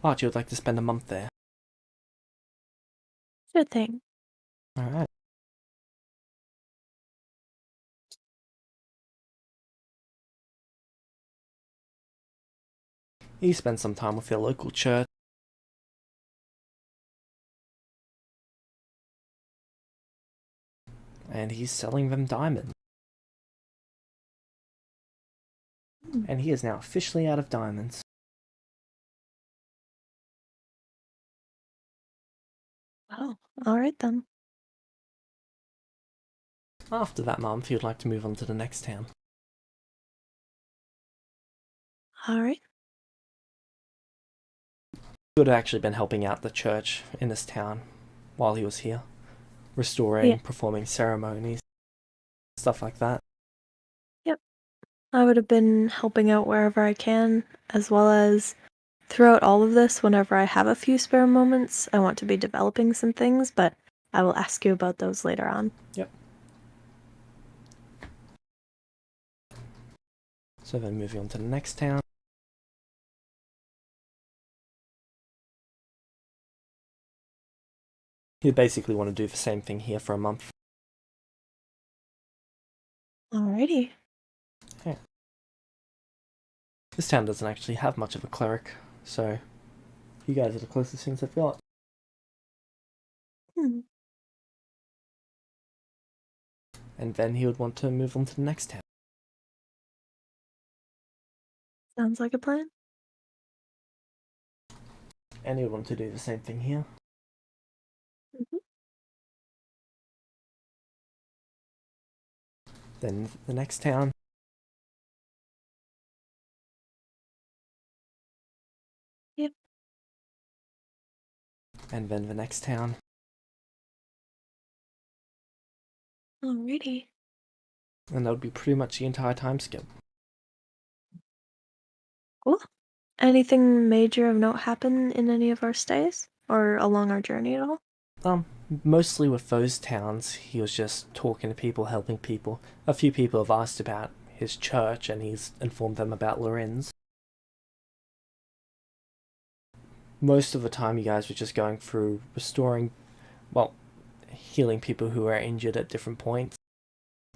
Archie would like to spend a month there. Sure thing. Alright. He spends some time with their local church. And he's selling them diamonds. And he is now officially out of diamonds. Oh, alright then. After that month, he would like to move on to the next town. Alright. He would have actually been helping out the church in this town while he was here. Restoring, Yeah. performing ceremonies, stuff like that. Yep. I would have been helping out wherever I can, as well as throughout all of this, whenever I have a few spare moments, I want to be developing some things, but I will ask you about those later on. Yep. So then moving on to the next town. He'd basically want to do the same thing here for a month. Alrighty. Yeah. This town doesn't actually have much of a cleric, so you guys are the closest things I've got. And then he would want to move on to the next town. Sounds like a plan. And he would want to do the same thing here. Then the next town. Yep. And then the next town. Alrighty. And that would be pretty much the entire time skip. Cool. Anything major of note happen in any of our stays? Or along our journey at all? Mostly with those towns, he was just talking to people, helping people. A few people have asked about his church, and he's informed them about Lorenz. Most of the time, you guys were just going through restoring, well, healing people who are injured at different points.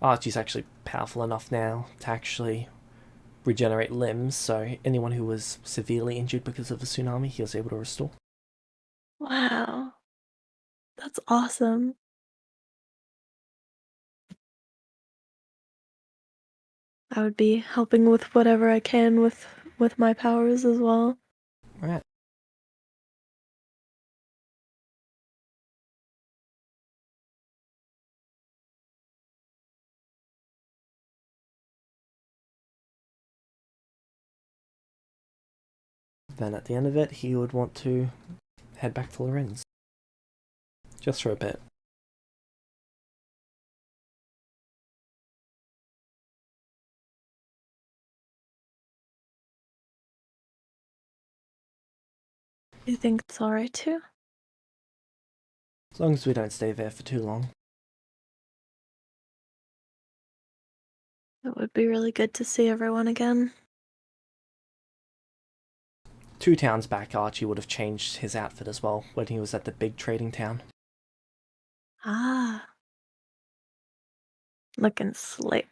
Archie's actually powerful enough now to actually regenerate limbs, so anyone who was severely injured because of the tsunami, he was able to restore. Wow. That's awesome. I would be helping with whatever I can with my powers as well. Right. Then at the end of it, he would want to head back to Lorenz. Just for a bit. You think it's alright too? As long as we don't stay there for too long. It would be really good to see everyone again. 2 towns back, Archie would have changed his outfit as well when he was at the big trading town. Ah. Looking slick.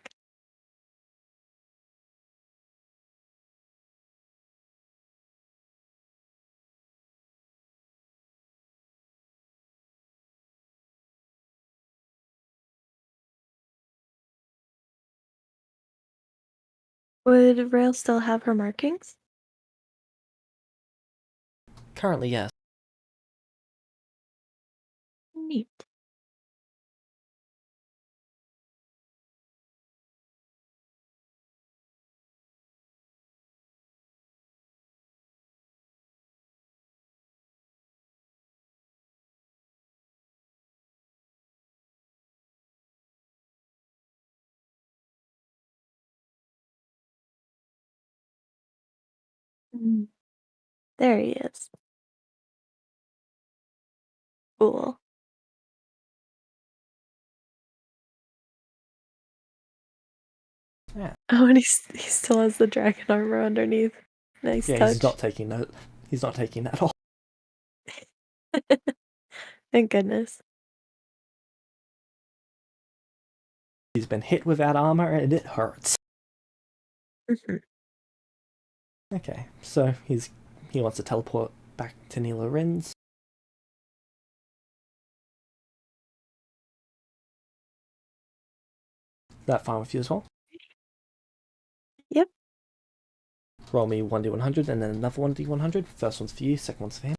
Would Rail still have her markings? Currently, yes. Neat. There he is. Cool. Yeah. Oh, and he still has the dragon armor underneath. Nice Yeah, touch. he's not taking note. He's not taking that off. Thank goodness. He's been hit without armor and it hurts. Hmm. Okay, so he wants to teleport back to Nila Rins. Is that fine with you as well? Yep. Roll me 1d100 and then another 1d100. First one's for you, second one's for him.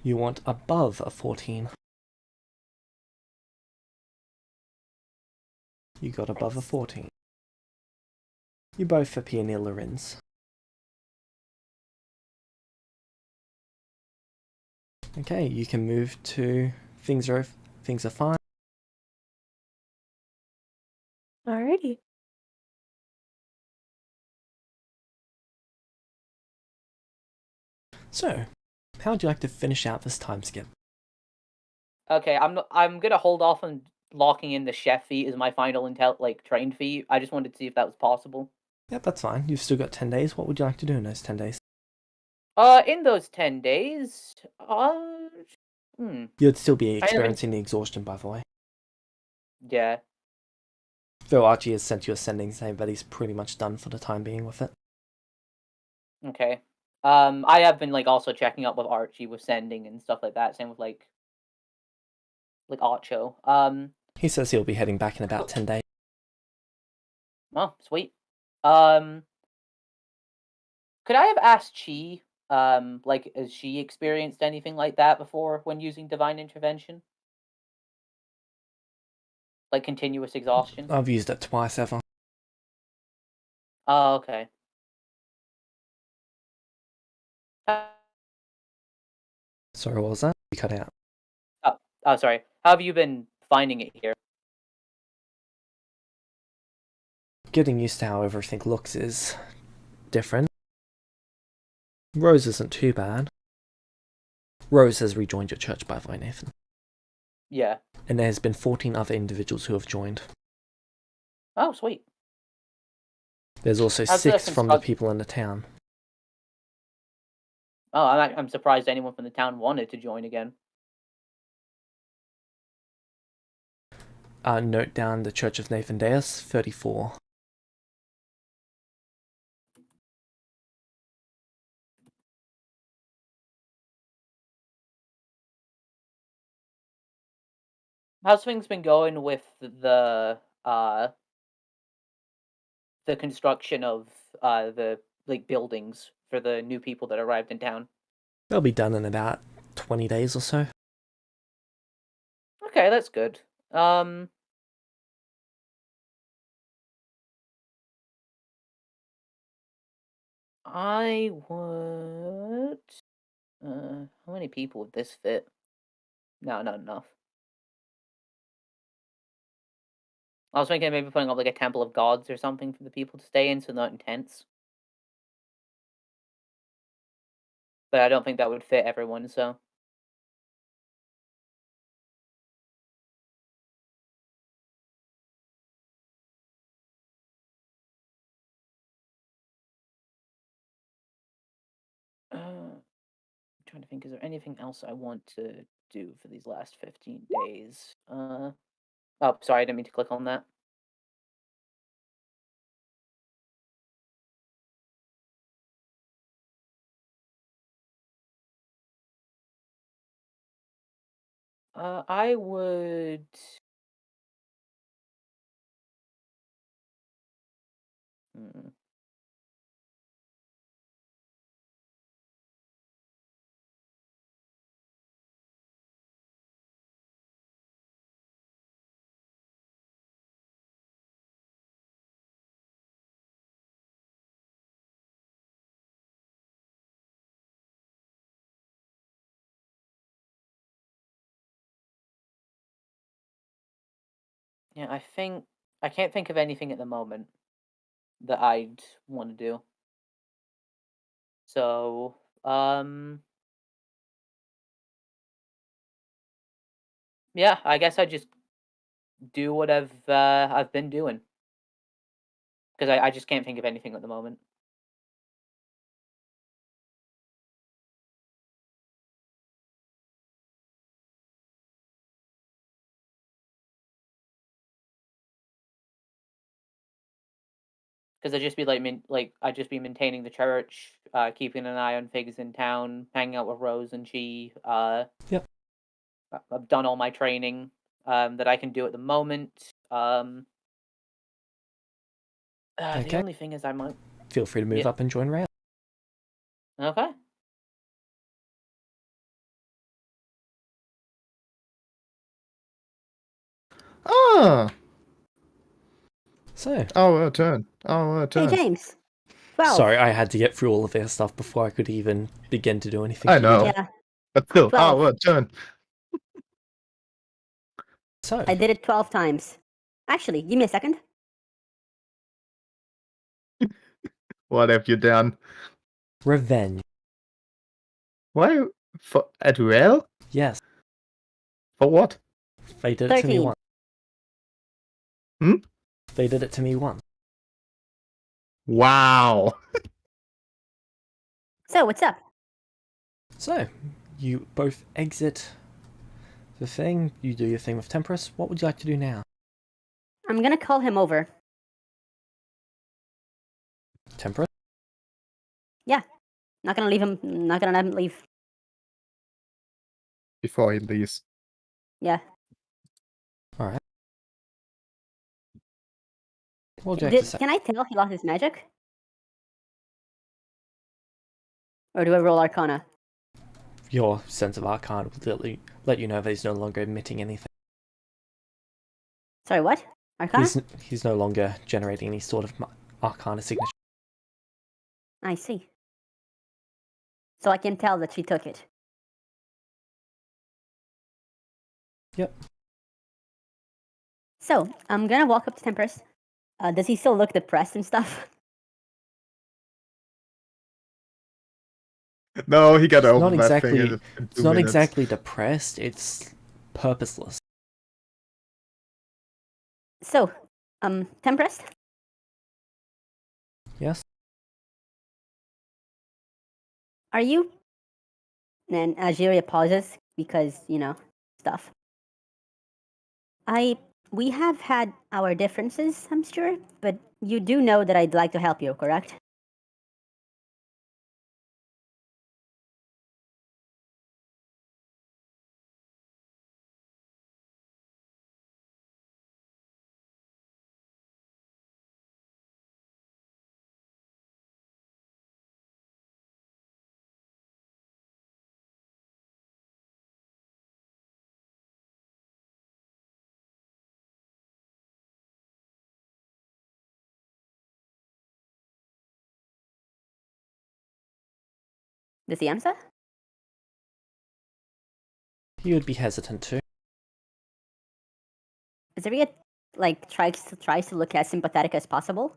You want above a 14. You got above a 14. You both appear near Lorenz. Okay, you can move to things are fine. Alrighty. So, how would you like to finish out this time skip? Okay, I'm gonna hold off on locking in the chef feat as my final trained feat. I just wanted to see if that was possible. Yep, that's fine. You've still got 10 days. What would you like to do in those 10 days? In those 10 days, You'd still be experiencing the exhaustion, by the way. Yeah. Though Archie has sent you a sending saying that he's pretty much done for the time being with it. Okay. I have been also checking up with Archie with sending and stuff like that. Same with like Archo. He says he'll be heading back in about 10 days. Oh, sweet. Could I have asked Chi, has she experienced anything like that before when using divine intervention? Like continuous exhaustion? I've used it twice ever. Oh, okay. Sorry, what was that? You cut out. Oh, sorry. How have you been finding it here? Getting used to how everything looks is different. Rose isn't too bad. Rose has rejoined your church, by the way, Nathan. Yeah. And there's been 14 other individuals who have joined. Oh, sweet. There's also How's 6 from the people in the town. Oh, I'm surprised anyone from the town wanted to join again. Note down the Church of Nathan Deus, 34. How's things been going with the construction of the buildings for the new people that arrived in town? They'll be done in about 20 days or so. Okay, that's good. I would. How many people would this fit? No, not enough. I was thinking maybe putting up a temple of gods or something for the people to stay in, so not in tents. But I don't think that would fit everyone, so. I'm trying to think, is there anything else I want to do for these last 15 days? Oh, sorry, I didn't mean to click on that. I would. Hmm. Yeah, I can't think of anything at the moment that I'd want to do. So, yeah, I guess I just do what I've been doing because I just can't think of anything at the moment. I'd just be I'd just be maintaining the church, keeping an eye on things in town, hanging out with Rose and Chi. Yep. I've done all my training that I can do at the moment. The Okay. only thing is I might. Feel free to move Yeah. up and join Rail. Okay. Ah! So, Our turn. Our Hey, turn. James. 12. sorry, I had to get through all of their stuff before I could even begin to do anything. I for you, know. Jack. Yeah, But still, 12. our turn. So, I did it 12 times. Actually, give me a second. What have you done? revenge. Why? For at Rail? Yes, For what? they did it to me 13. once. Hmm? They did it to me once. Wow. So, what's up? So, you both exit the thing. You do your thing with Temperance. What would you like to do now? I'm gonna call him over. Temperance? Not gonna leave him. Not gonna let him leave. Before he leaves. Yeah. All right. What would you like to say? Can I tell he lost his magic? Or do I roll Arcana? Your sense of Arcana will let you know that he's no longer emitting anything. Sorry, what? Arcana? He's no longer generating any sort of Arcana signature. I see. So I can tell that she took it. Yep. So, I'm gonna walk up to Temperance. Does he still look depressed and stuff? No, he got over not that exactly- thing in 2 It's not minutes. exactly depressed, it's purposeless. So, Temperance? Yes? Are you? And Algeria pauses because, stuff. We have had our differences, I'm sure, but you do know that I'd like to help you, correct? Does he answer? He would be hesitant to. Azaria, tries to look as sympathetic as possible.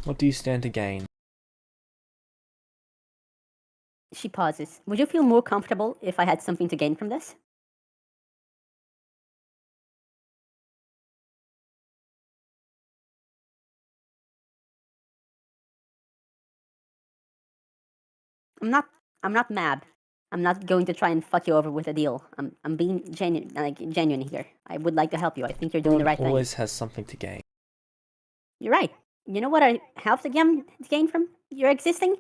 What do you stand to gain? She pauses. Would you feel more comfortable if I had something to gain from this? I'm not mad. I'm not going to try and fuck you over with a deal. I'm being genuine here. I would like to help you. I think you're doing the right thing. Always has something to gain. You're right. You know what I have to gain from your existing?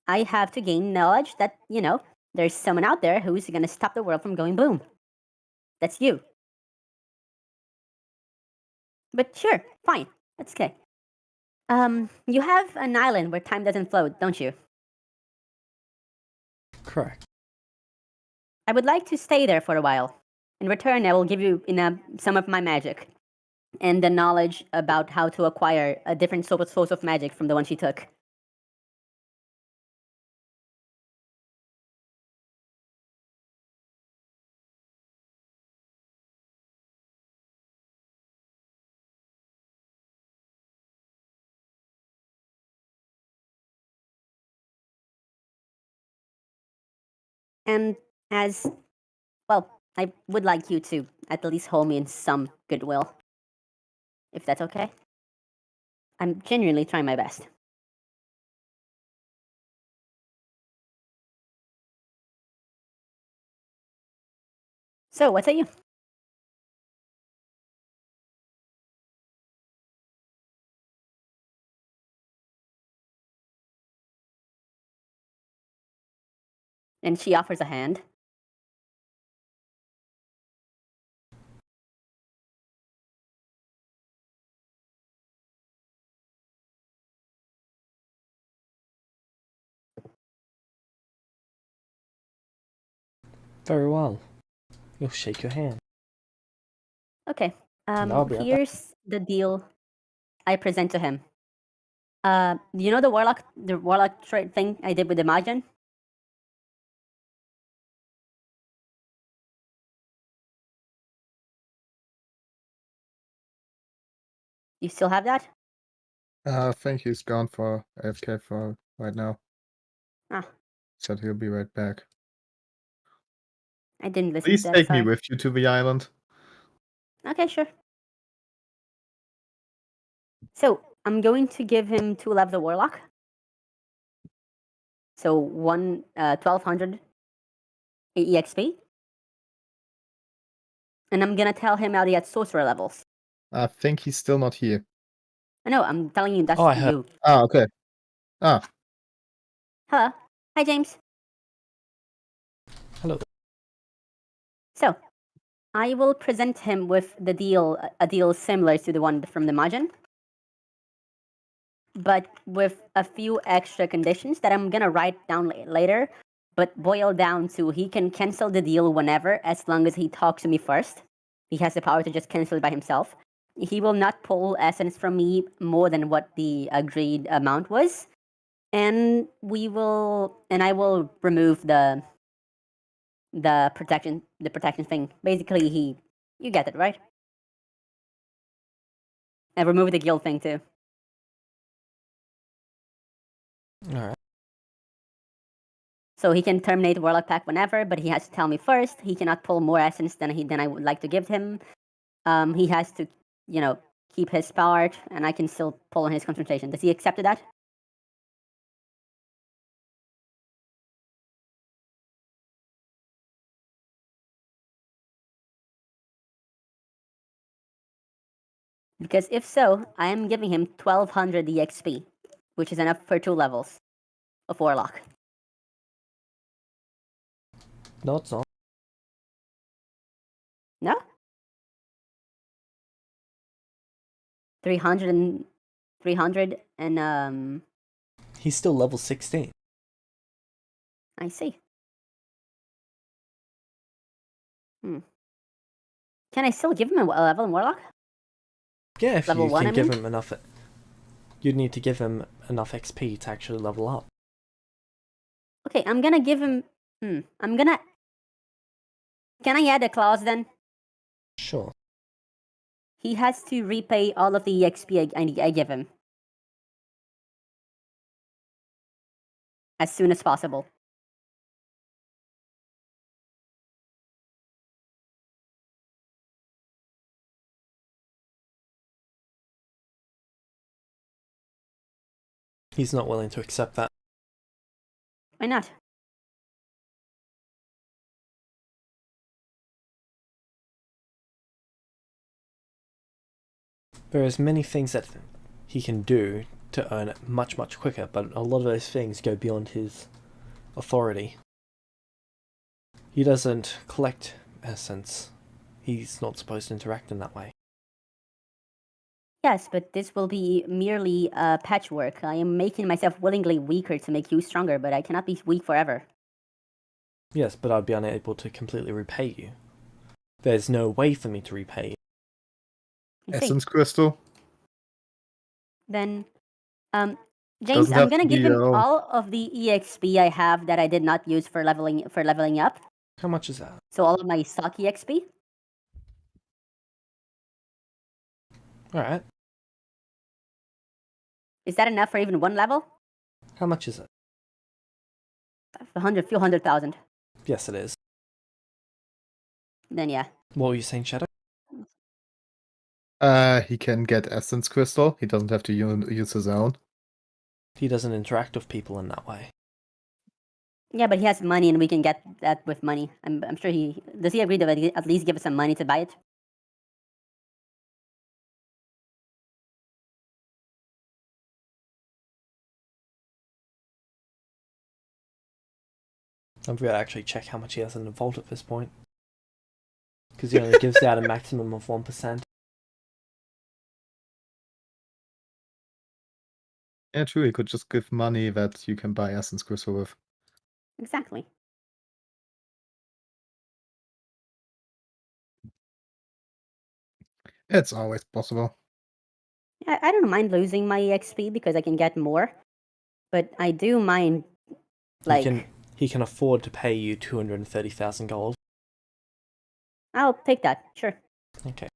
I have to gain knowledge that, there's someone out there who's gonna stop the world from going boom. That's you. But sure, fine. That's okay. You have an island where time doesn't flow, don't you? Correct. I would like to stay there for a while. In return, I will give you some of my magic and the knowledge about how to acquire a different source of magic from the one she took. And as well, I would like you to at least hold me in some goodwill. If that's okay. I'm genuinely trying my best. So, what's at you? And she offers a hand. Very well. You'll shake your hand. Okay. I'll be right back. Here's the deal I present to him. You know the warlock trait thing I did with the Majin? You still have that? I think he's gone for AFK for right now. Ah. Said he'll be right back. I didn't listen Please to that. take me Sorry. with you to the island. Okay, sure. So I'm going to give him 2 levels of warlock. So 1200 EXP. And I'm gonna tell him how to get sorcerer levels. I think he's still not here. I know, I'm telling you that's Oh, I to heard. you. Ah, okay. Ah, Hello. Hi, James. Hello. So I will present him with a deal similar to the one from the Majin, but with a few extra conditions that I'm gonna write down later, but boil down to he can cancel the deal whenever, as long as he talks to me first. He has the power to just cancel it by himself. He will not pull essence from me more than what the agreed amount was, and I will remove the protection thing. Basically, you get it, right? And remove the guild thing too. Alright. So he can terminate Warlock Pact whenever, but he has to tell me first. He cannot pull more essence than I would like to give him. He has to, keep his power, and I can still pull on his concentration. Does he accept that? Because if so, I am giving him 1200 EXP, which is enough for 2 levels of Warlock. No, it's not. No? 300 and He's still level 16. I see. Can I still give him a level in Warlock? Yeah, if Level you 1, can I give mean? him enough... You'd need to give him enough XP to actually level up. Okay, I'm gonna give him... Can I add a clause then? Sure. He has to repay all of the EXP I give him. As soon as possible. He's not willing to accept that. Why not? There's many things that he can do to earn it much, much quicker, but a lot of those things go beyond his authority. He doesn't collect essence. He's not supposed to interact in that way. Yes, but this will be merely patchwork. I am making myself willingly weaker to make you stronger, but I cannot be weak forever. Yes, but I'd be unable to completely repay you. There's no way for me to repay you. I see. Essence Crystal. Then, James, Doesn't I'm have gonna to be give him your own. all of the EXP I have that I did not use for leveling up. How much is that? So all of my stock EXP. Alright. Is that enough for even 1 level? How much is it? Few 100,000. Yes, it is. Then yeah. What were you saying, Shadow? He can get Essence Crystal. He doesn't have to use his own. He doesn't interact with people in that way. Yeah, but he has money, and we can get that with money. I'm sure he does. He agree to at least give us some money to buy it. I've got to actually check how much he has in the vault at this point. Because he only gives out a maximum of 1%. Yeah, true. You could just give money that you can buy essence crystal with. Exactly. It's always possible. I don't mind losing my XP because I can get more, but I do mind, like, He can afford to pay you 230,000 gold. I'll take that, sure. Okay.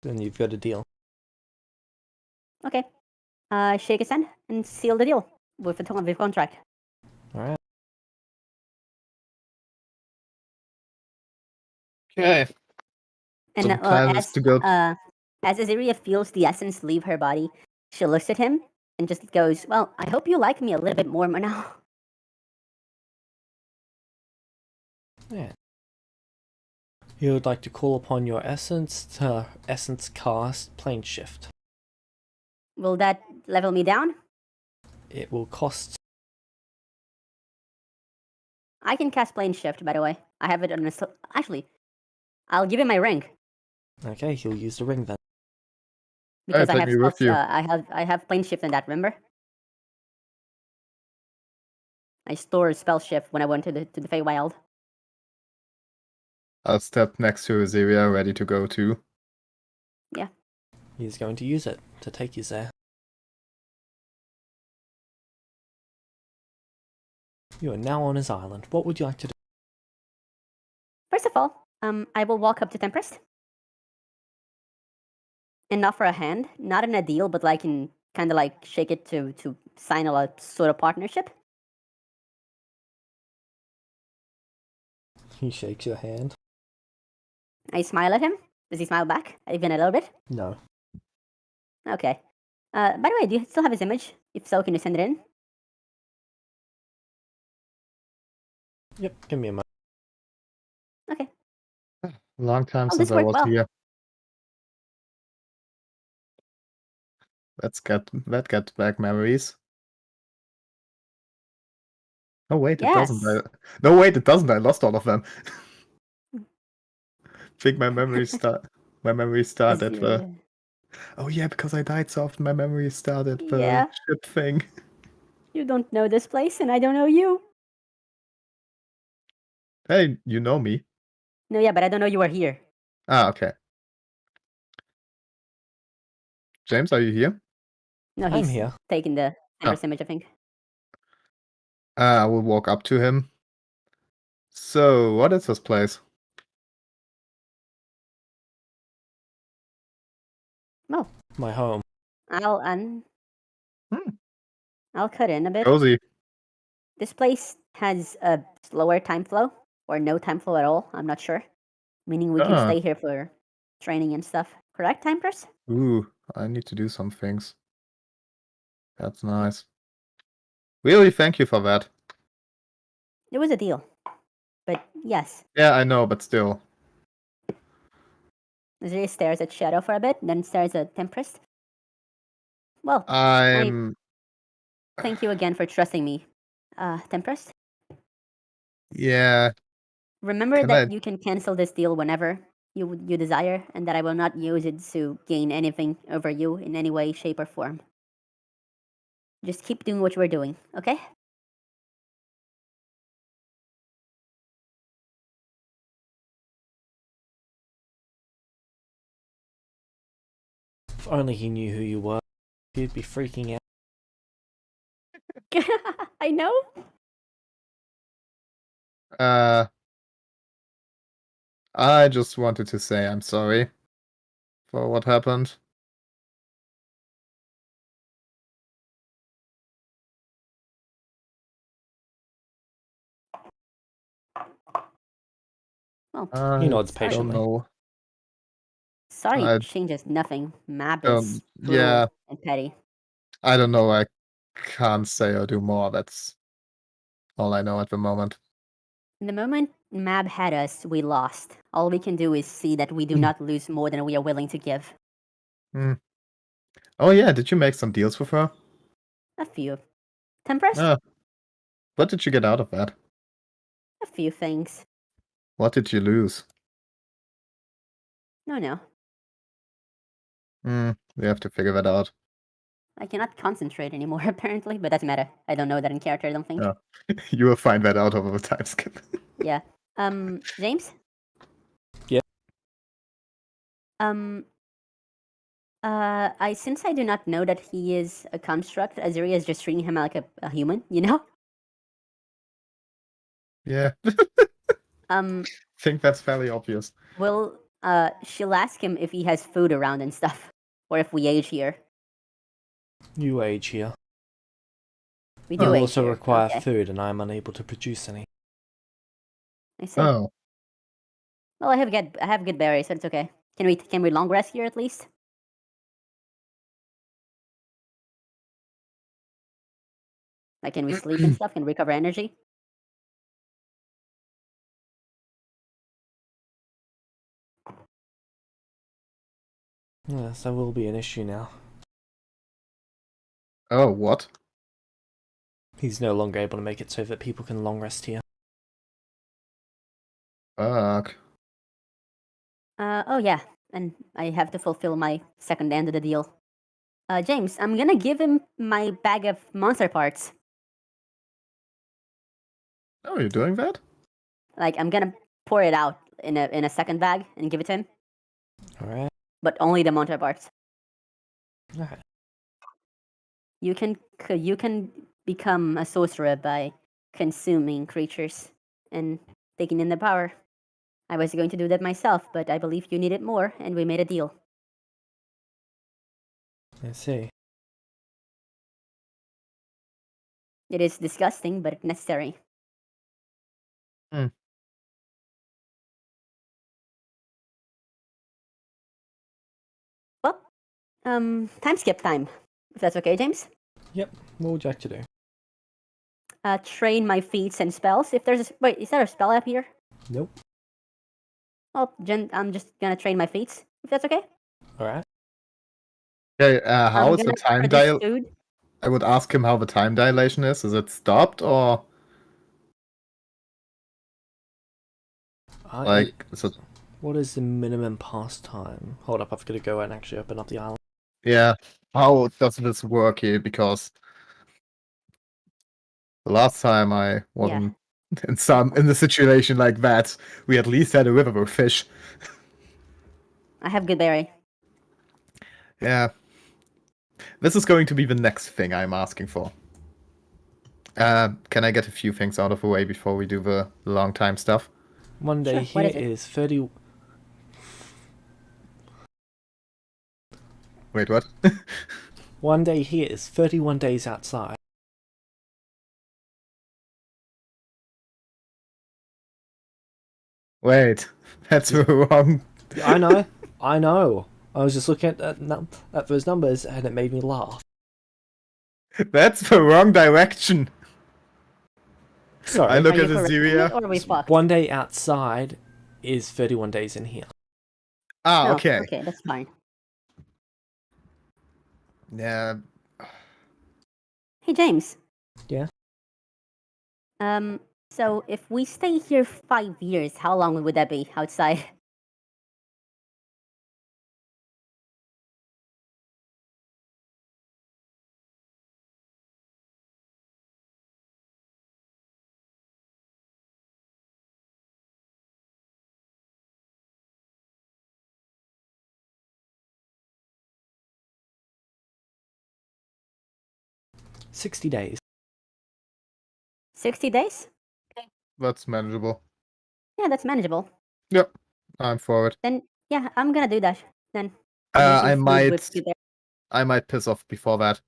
Then you've got a deal. Okay. Shake his hand and seal the deal with the contract. Alright. Okay. And So the plan is to go. as Azaria feels the essence leave her body, she looks at him and just goes, "Well, I hope you like me a little bit more now." Yeah. You would like to call upon your essence to essence cast plane shift. Will that level me down? It will cost. I can cast plane shift, by the way. I have it on a... Actually, I'll give him my ring. Okay, he'll use the ring then. Because I take have me with spells, you. I have plane shift in that, remember? I store spell shift when I went to the Feywild. I'll step next to Azaria, ready to go too. Yeah. He's going to use it to take you there. You are now on his island. What would you like to do? First of all, I will walk up to Tempest and offer a hand, not in a deal, but like in kind of like shake it to sign a sort of partnership. He shakes your hand. I smile at him. Does he smile back? Even a little bit? No. Okay. By the way, do you still have his image? If so, can you send it in? Yep, give me a moment. Okay. Long time Oh, since this I worked was well. here. Let's get back memories. Oh wait, it doesn't. Yes. No wait, it doesn't. I lost all of them. Think my memory start. My memory started the. Oh yeah, because I died so often. My memory started the Yeah. ship thing. You don't know this place, and I don't know you. Hey, you know me. No, yeah, but I don't know you are here. Ah, okay. James, are you here? No, I'm he's here. taking the Empress image, I think. I will walk up to him. So, what is this place? Oh, My home. I'll cut in a bit. Cozy. This place has a slower time flow, or no time flow at all. I'm not sure. Meaning we can stay here for training and stuff. Correct, Timepers? Ooh, I need to do some things. That's nice. Really, thank you for that. It was a deal. But yes. Yeah, I know, but still. Zuri stares at Shadow for a bit, then stares at Tempest. Well, thank you again for trusting me, Tempest. Yeah. Remember that you can cancel this deal whenever you desire, and that I will not use it to gain anything over you in any way, shape, or form. Just keep doing what you were doing, okay? If only he knew who you were, he'd be freaking out. I know. I just wanted to say I'm sorry for what happened. Well, He nods I don't patiently. know. sorry changes nothing. Map is cruel yeah, and petty. I don't know. I can't say or do more. That's all I know at the moment. The moment Mab had us, we lost. All we can do is see that we do not lose more than we are willing to give. Oh yeah, did you make some deals with her? A few. Tempest? What did you get out of that? A few things. What did you lose? No. We have to figure that out. I cannot concentrate anymore, apparently, but doesn't matter. I don't know that in character, I don't think. Oh. You will find that out over the time skip. Yeah. James? Yeah. Since I do not know that he is a construct, Azuri is just treating him like a human, you know? Yeah. Think that's fairly obvious. She'll ask him if he has food around and stuff, or if we age here. You age here. We do You age also here. require Okay. food, and I am unable to produce any. I see. Oh. Well, I have good berries, so it's okay. Can we long rest here at least? Like, can we sleep and stuff? Can we recover energy? Yes, that will be an issue now. Oh, what? He's no longer able to make it so that people can long rest here. Fuck. Oh yeah, and I have to fulfill my second end of the deal. James, I'm gonna give him my bag of monster parts. Oh, you're doing that? Like, I'm gonna pour it out in a second bag and give it to him, Alright. but only the monster parts. Alright. You can become a sorcerer by consuming creatures and taking in their power. I was going to do that myself, but I believe you need it more, and we made a deal. I see. It is disgusting, but necessary. Well, time skip time. If that's okay, James. Yep. What would you like to do? Train my feats and spells. If there's wait, is there a spell up here? Nope. Well, I'm just gonna train my feats. If that's okay. Alright. Okay, how I'm is the gonna time produce dial? food. I would ask him how the time dilation is. Is it stopped or like is it... What is the minimum pass time? Hold up, I've got to go and actually open up the island. Yeah. How does this work here? Because the last time I wasn't in the situation like that, we at least had a river with fish. I have good berry. Yeah. This is going to be the next thing I'm asking for. Can I get a few things out of the way before we do the long time stuff? One day Sure, what here is it? is 30... Wait, what? One day here is 31 days outside. Wait, that's the wrong... I know. I know. I was just looking at those numbers and it made me laugh. That's the wrong direction. Sorry. I look Are you at the correcting me, Syria. or are we fucked? One day outside is 31 days in here. Ah, No, okay. Okay, that's fine. Yeah. Hey, James. Yeah? So if we stay here 5 years, how long would that be outside? $60 days. 60 days? That's manageable. Yeah, that's manageable. Yep. I'm for it. Then, yeah, I'm gonna do that. Then, I producing food with good berry. might piss off before that.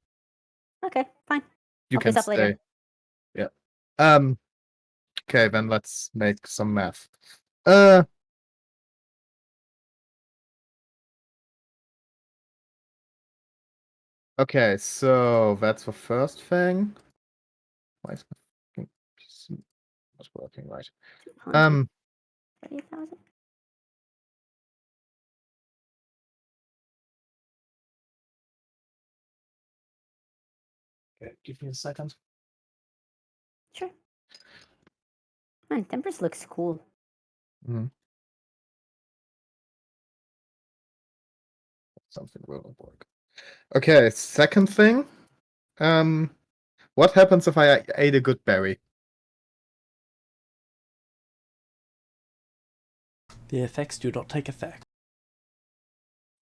Okay, fine. You I'll can piss off stay. later. Yeah. Okay, then let's make some math. Okay, so that's the first thing. Why is my fucking PC not working right? 30,000? Okay, give me a second. Sure. Man, Tempest looks cool. Something will not work. Okay, second thing. What happens if I ate a good berry? The effects do not take effect.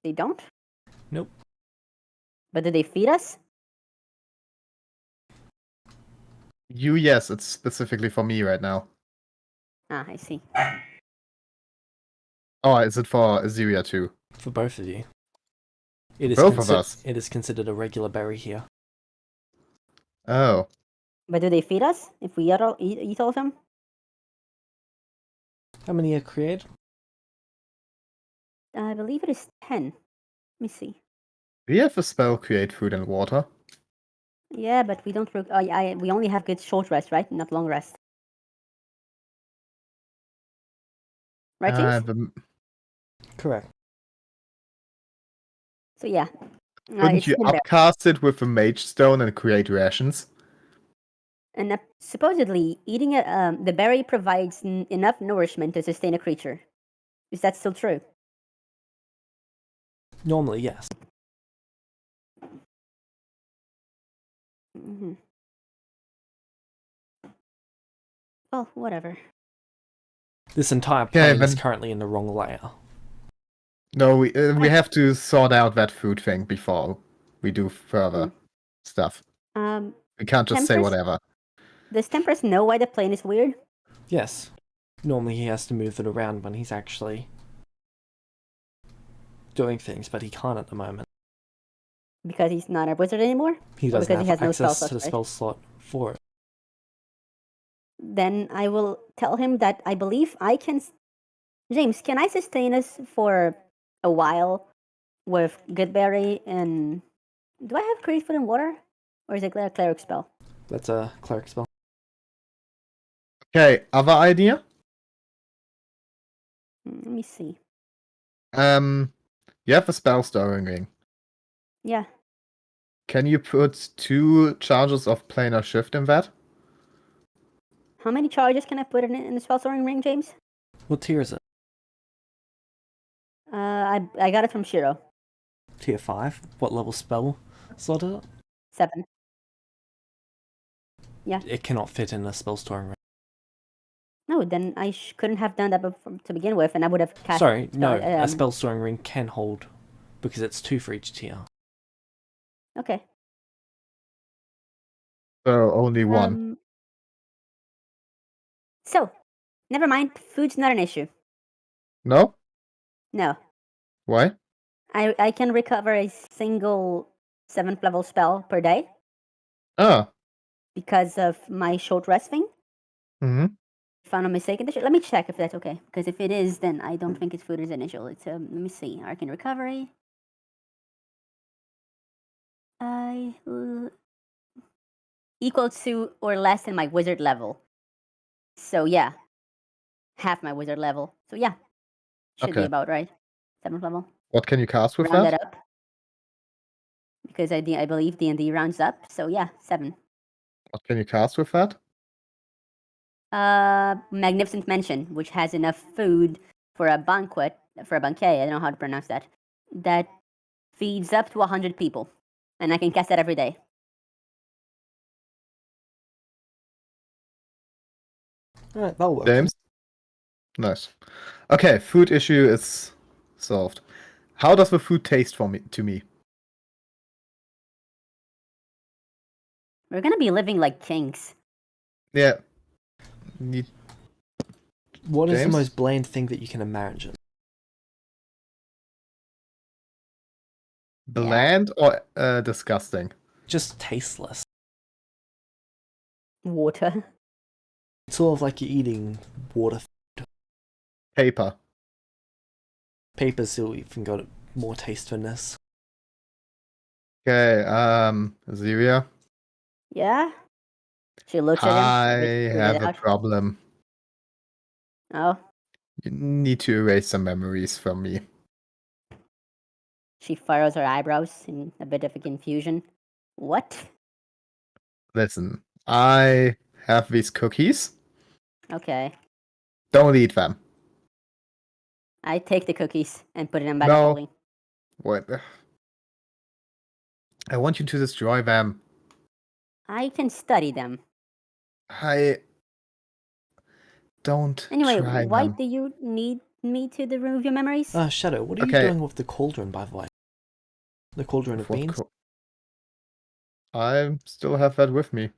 They don't? Nope. But do they feed us? Yes, it's specifically for me right now. Ah, I see. Oh, is it for Aziria too? For both of you. It is Both of us. It is considered a regular berry here. Oh. But do they feed us if we eat all of them? How many are created? I believe it is 10. Let me see. We have a spell create food and water. Yeah, but we don't. We only have good short rest, right? Not long rest. Right, James? Correct. So yeah. Couldn't It's you 10 berries. upcast it with a mage stone and create rations? And supposedly, eating the berry provides enough nourishment to sustain a creature. Is that still true? Normally, yes. Mm-hmm. Well, whatever. This entire plane is currently in the wrong layer. No, we have to sort out that food thing before we do further stuff. We can't just say whatever. Does Tempest know why the plane is weird? Yes. Normally he has to move it around when he's actually doing things, but he can't at the moment. Because he's not a wizard anymore? He doesn't because have he has no access spell to the slots, right? spell slot for it. Then I will tell him that I believe I can... James, can I sustain us for a while with Goodberry and... Do I have Create Food and Water? Or is it a cleric spell? That's a cleric spell. Okay, other idea? Let me see. You have a spell storing ring. Yeah. Can you put 2 charges of planar shift in that? How many charges can I put in the spell storing ring, James? What tier is it? I got it from Shiro. Tier 5? What level spell slot is it? 7. Yeah. It cannot fit in a spell storing ring. No, then I couldn't have done that to begin with, and I would have cast... Sorry, no, a spell storing ring can hold, because it's 2 for each tier. Okay. So only 1. So, never mind. Food's not an issue. No? No. Why? I can recover a single 7th level spell per day. Ah. Because of my short rest thing. Mm-hmm. If I'm not mistaken. Let me check if that's okay. Because if it is, then I don't think it's food is an issue. It's let me see. Arcane recovery. Equal to or less than my wizard level. So yeah. Half my wizard level. So yeah. Should be about right. 7th level. What can you cast with Round that? that up. Because I believe D&D rounds up. So yeah, 7. What can you cast with that? Magnificent Mansion, which has enough food for a banquet, I don't know how to pronounce that, that feeds up to 100 people. And I can cast that every day. Alright, that'll work. James? Nice. Okay, food issue is solved. How does the food taste to me? We're gonna be living like kings. Yeah. What is the most bland thing that you can imagine? Bland or disgusting? Just tasteless. Water. It's sort of like you're eating water. Paper. Paper's still even got more taste than this. Okay, Aziria? Yeah? She looks at him. I have a problem. Oh? You need to erase some memories from me. She furrows her eyebrows in a bit of a confusion. What? Listen, I have these cookies. Okay. Don't eat them. I take the cookies and put it in a bag No. of holding. What? I want you to destroy them. I can study them. I don't Anyway, try why them. do you need me to remove your memories? Shadow, what are you Okay. doing with the cauldron, by the way? The cauldron of What beans? I still have that with me.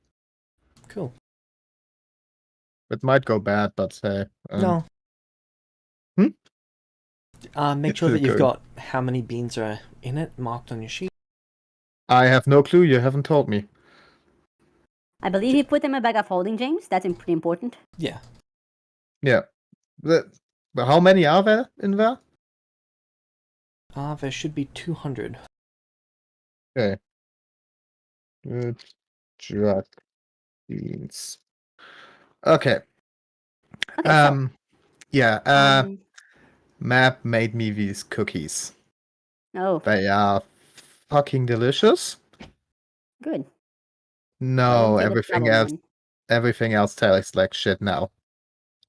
Cool. It might go bad, but No. Hmm? Make It's sure that you've good. got how many beans are in it marked on your sheet. I have no clue. You haven't told me. I believe you put them in a bag of holding, James. That's pretty important. Yeah. Yeah. But how many are there in there? There should be 200. Okay. Good. Drug beans. Okay. Okay, so Yeah. Map made me these cookies. oh, They are fucking delicious. good. No, Wouldn't say the problem then. everything else tastes like shit now.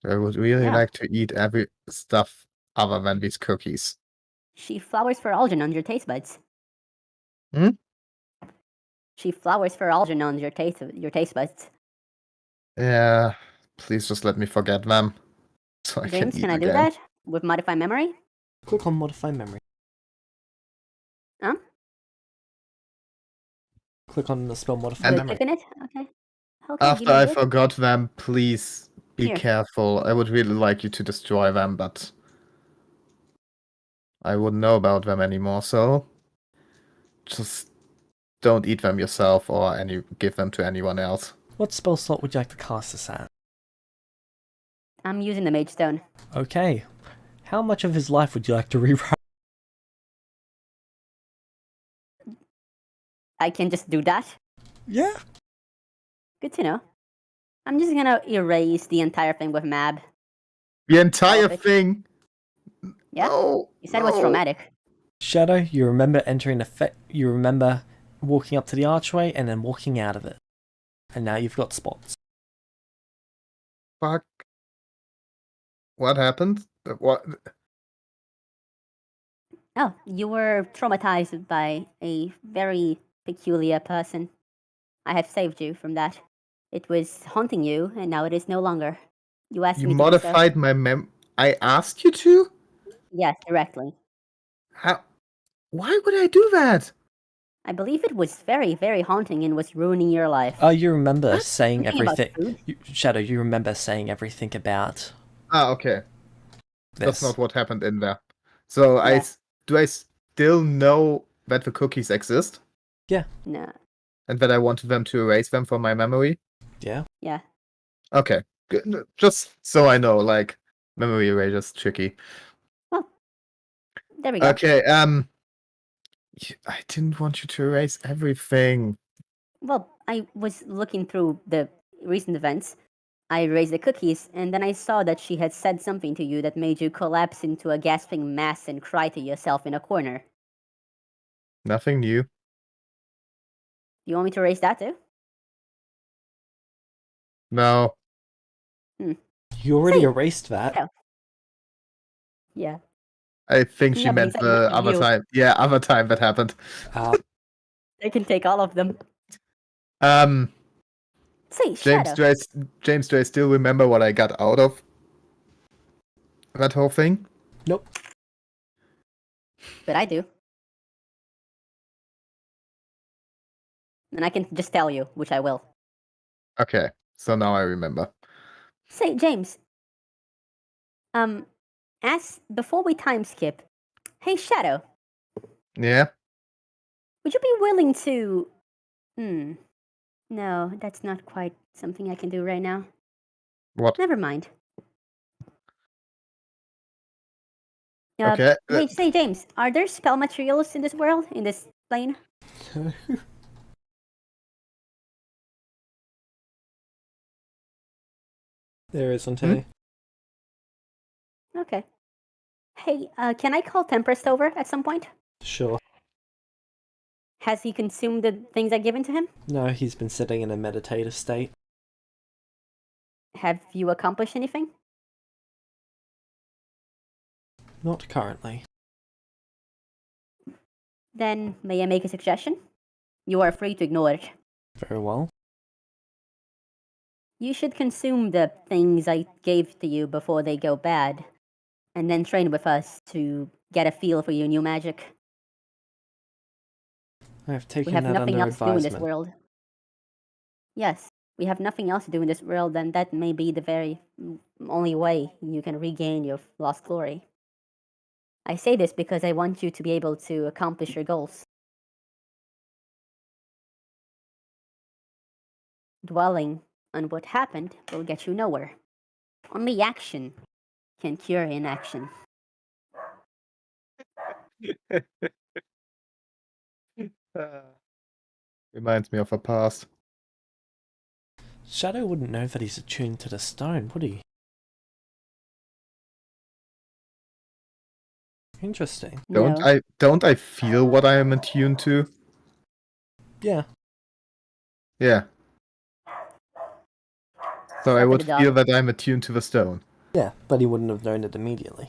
I would really Yeah. like to eat every stuff other than these cookies. She flowers for algae on your taste buds. Hmm? She flowers for algae on your taste buds. Yeah, please just let me forget them so I James, can eat can I do again. that with modify memory? Click on Modify Memory. Huh? Click on the spell Modify And Did I Memory. click in it? Okay. Okay, give After me a I bit. forgot them, please be Here. careful. I would really like you to destroy them, but I wouldn't know about them anymore, so just don't eat them yourself or give them to anyone else. What spell slot would you like to cast this at? I'm using the mage stone. Okay. How much of his life would you like to rewrite? I can just do that. Yeah. Good to know. I'm just gonna erase the entire thing with Mab. The entire it. thing? Yeah? No, You said it was no. traumatic. Shadow, you remember entering you remember walking up to the archway and then walking out of it. And now you've got spots. Fuck. What happened? What? Oh, you were traumatized by a very peculiar person. I have saved you from that. It was haunting you, and now it is no longer. You asked You me to do so. modified my I asked you to? Yes, directly. How? Why would I do that? I believe it was very, very haunting and was ruining your life. You remember What? saying Thinking about everything. food? Shadow, you remember saying everything about Okay. this. That's not what happened in there. So Yeah. do I still know that the cookies exist No. and that I wanted them to erase them from my memory? Yeah. Yeah. Okay. Good. Just so I know, like, memory erasure is tricky. Well, there we go. Okay. I didn't want you to erase everything. Well, I was looking through the recent events. I raised the cookies, and then I saw that she had said something to you that made you collapse into a gasping mass and cry to yourself in a corner. Nothing new. Do you want me to erase that too? No. You already See? erased that. Yeah. Yeah. I think she Yeah, meant because I the mentioned other you. time. Yeah, other time that happened. I can take all of them. See, James, Shadow. do I still remember what I got out of that whole thing? Nope. But I do. And I can just tell you, which I will. Okay, so now I remember. Say, James. As before we time skip, hey Shadow, Yeah? would you be willing to? No, that's not quite something I can do right now. What? Never mind. Okay. Hey, say James, are there spell materials in this world, in this plane? There isn't any. Okay. Hey, can I call Tempest over at some point? Sure. Has he consumed the things I've given to him? No, he's been sitting in a meditative state. Have you accomplished anything? Not currently. Then may I make a suggestion? You are free to ignore it. Very well. You should consume the things I gave to you before they go bad, and then train with us to get a feel for your new magic. I have We taken have that nothing under else to do in this advisement. world. Yes, we have nothing else to do in this world, and that may be the very only way you can regain your lost glory. I say this because I want you to be able to accomplish your goals. Dwelling on what happened will get you nowhere. Only action can cure inaction. Reminds me of a past. Shadow wouldn't know that he's attuned to the stone, would he? Interesting. Don't No. I feel what I am attuned to? Yeah. Yeah. So I Step would it, dog. feel that I'm attuned to the stone. Yeah, but he wouldn't have known it immediately.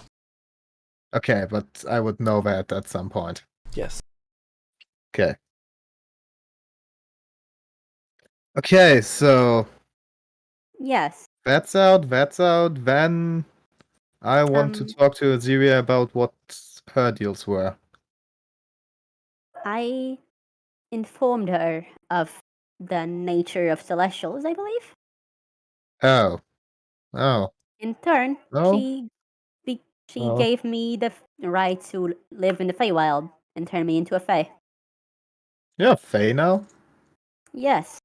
Okay, but I would know that at some point. Yes. Okay. Okay, so Yes. that's out. Then I want to talk to Aziria about what her deals were. I informed her of the nature of celestials, I believe. Oh. Oh. In turn, Oh. she Oh. gave me the right to live in the Feywild and turn me into a Fey. You're a Fae now? Yes.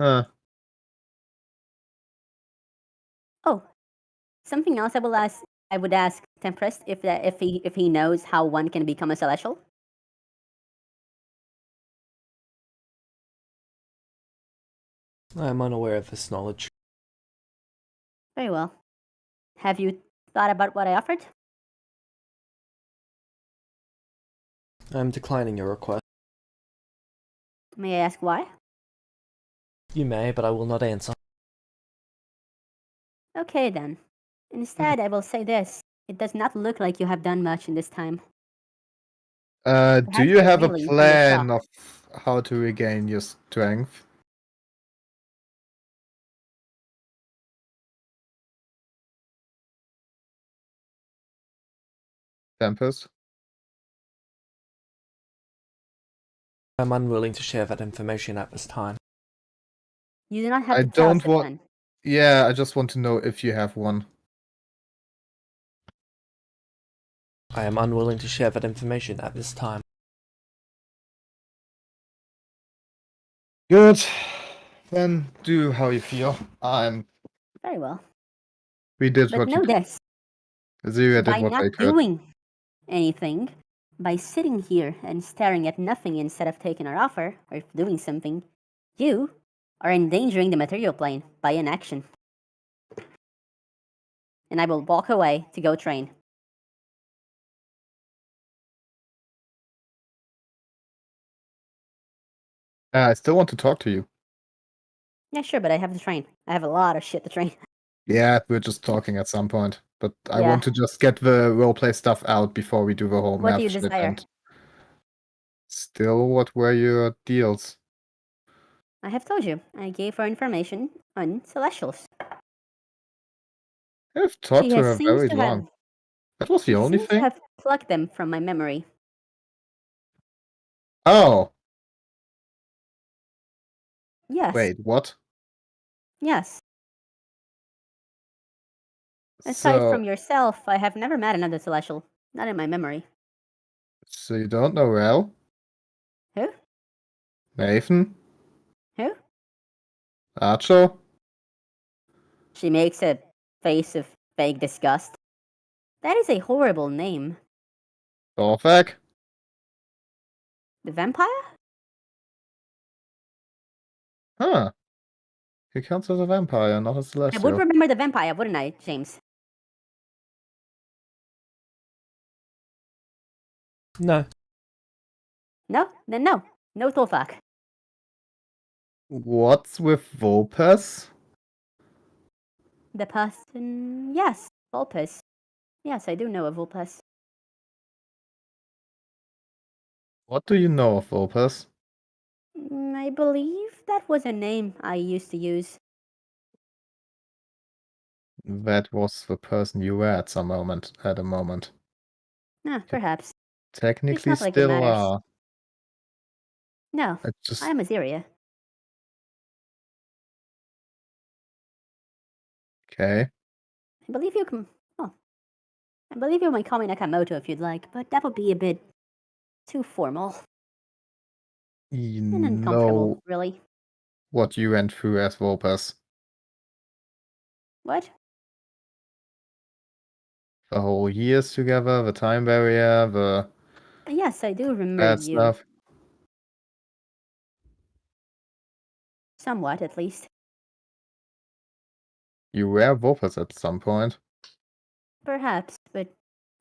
Huh. Oh, something else I would ask Tempest if he knows how one can become a celestial. I am unaware of this knowledge. Very well. Have you thought about what I offered? I am declining your request. May I ask why? You may, but I will not answer. Okay then. Instead, I will say this. It does not look like you have done much in this time. Do Perhaps you you're have a reeling from the shock. plan of how to regain your strength? Tempest? I'm unwilling to share that information at this time. You do not have I to tell us don't the want. plan. Yeah, I just want to know if you have one. I am unwilling to share that information at this time. Good. Then do how you feel. Very well. We did But what you know could. this. Aziria By did what not they could. doing anything, by sitting here and staring at nothing instead of taking our offer or doing something, you are endangering the material plane by inaction. And I will walk away to go train. I still want to talk to you. Yeah, sure, but I have to train. I have a lot of shit to train. Yeah, we're just talking at some point. But I Yeah. want to just get the roleplay stuff out before we do the whole What math do you shit. desire? And still, what were your deals? I have told you. I gave her information on Celestials. I've talked She to her seems very to long. have That was the she only seems to thing? have plucked them from my memory. Oh, Yes. wait, what? Yes. Aside So, from yourself, I have never met another Celestial. Not in my memory. so you don't know Rel? Who? Nathan? Who? Archer? She makes a face of fake disgust. That is a horrible name. Dorfak? The vampire? Huh. He counts as a vampire, not a I celestial. would remember the vampire, wouldn't I, James? No. No? Then no. No Thorfak. What's with Vulpes? The person... Yes, Vulpes. Yes, I do know of Vulpes. What do you know of Opus? I believe that was a name I used to use. That was the person you were at a moment. Perhaps. Technically not like it still matters. are. No, I just... I am Azeria. Okay. I believe you can... Oh. I believe you might call me Nakamoto if you'd like, but that would be a bit too formal. You And uncomfortable, know really. what you went through as Vulpes. What? The whole years together, the time barrier, the Yes, I do remember bad you. stuff. Somewhat, at least. You were Vulpes at some point. Perhaps, but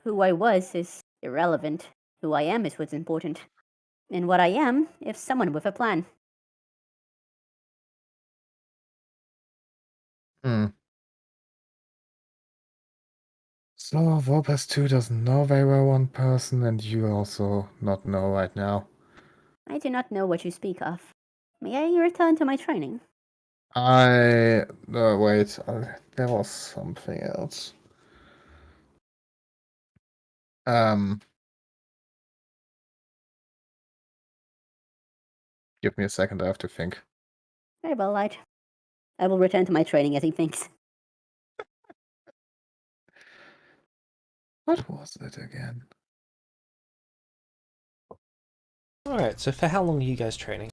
who I was is irrelevant. Who I am is what's important. And what I am is someone with a plan. So Vulpes 2 doesn't know very well one person, and you also not know right now. I do not know what you speak of. May I return to my training? Wait, there was something else. Give me a second, I have to think. Very well, Light. I will return to my training as he thinks. What was it again? Alright, so for how long are you guys training?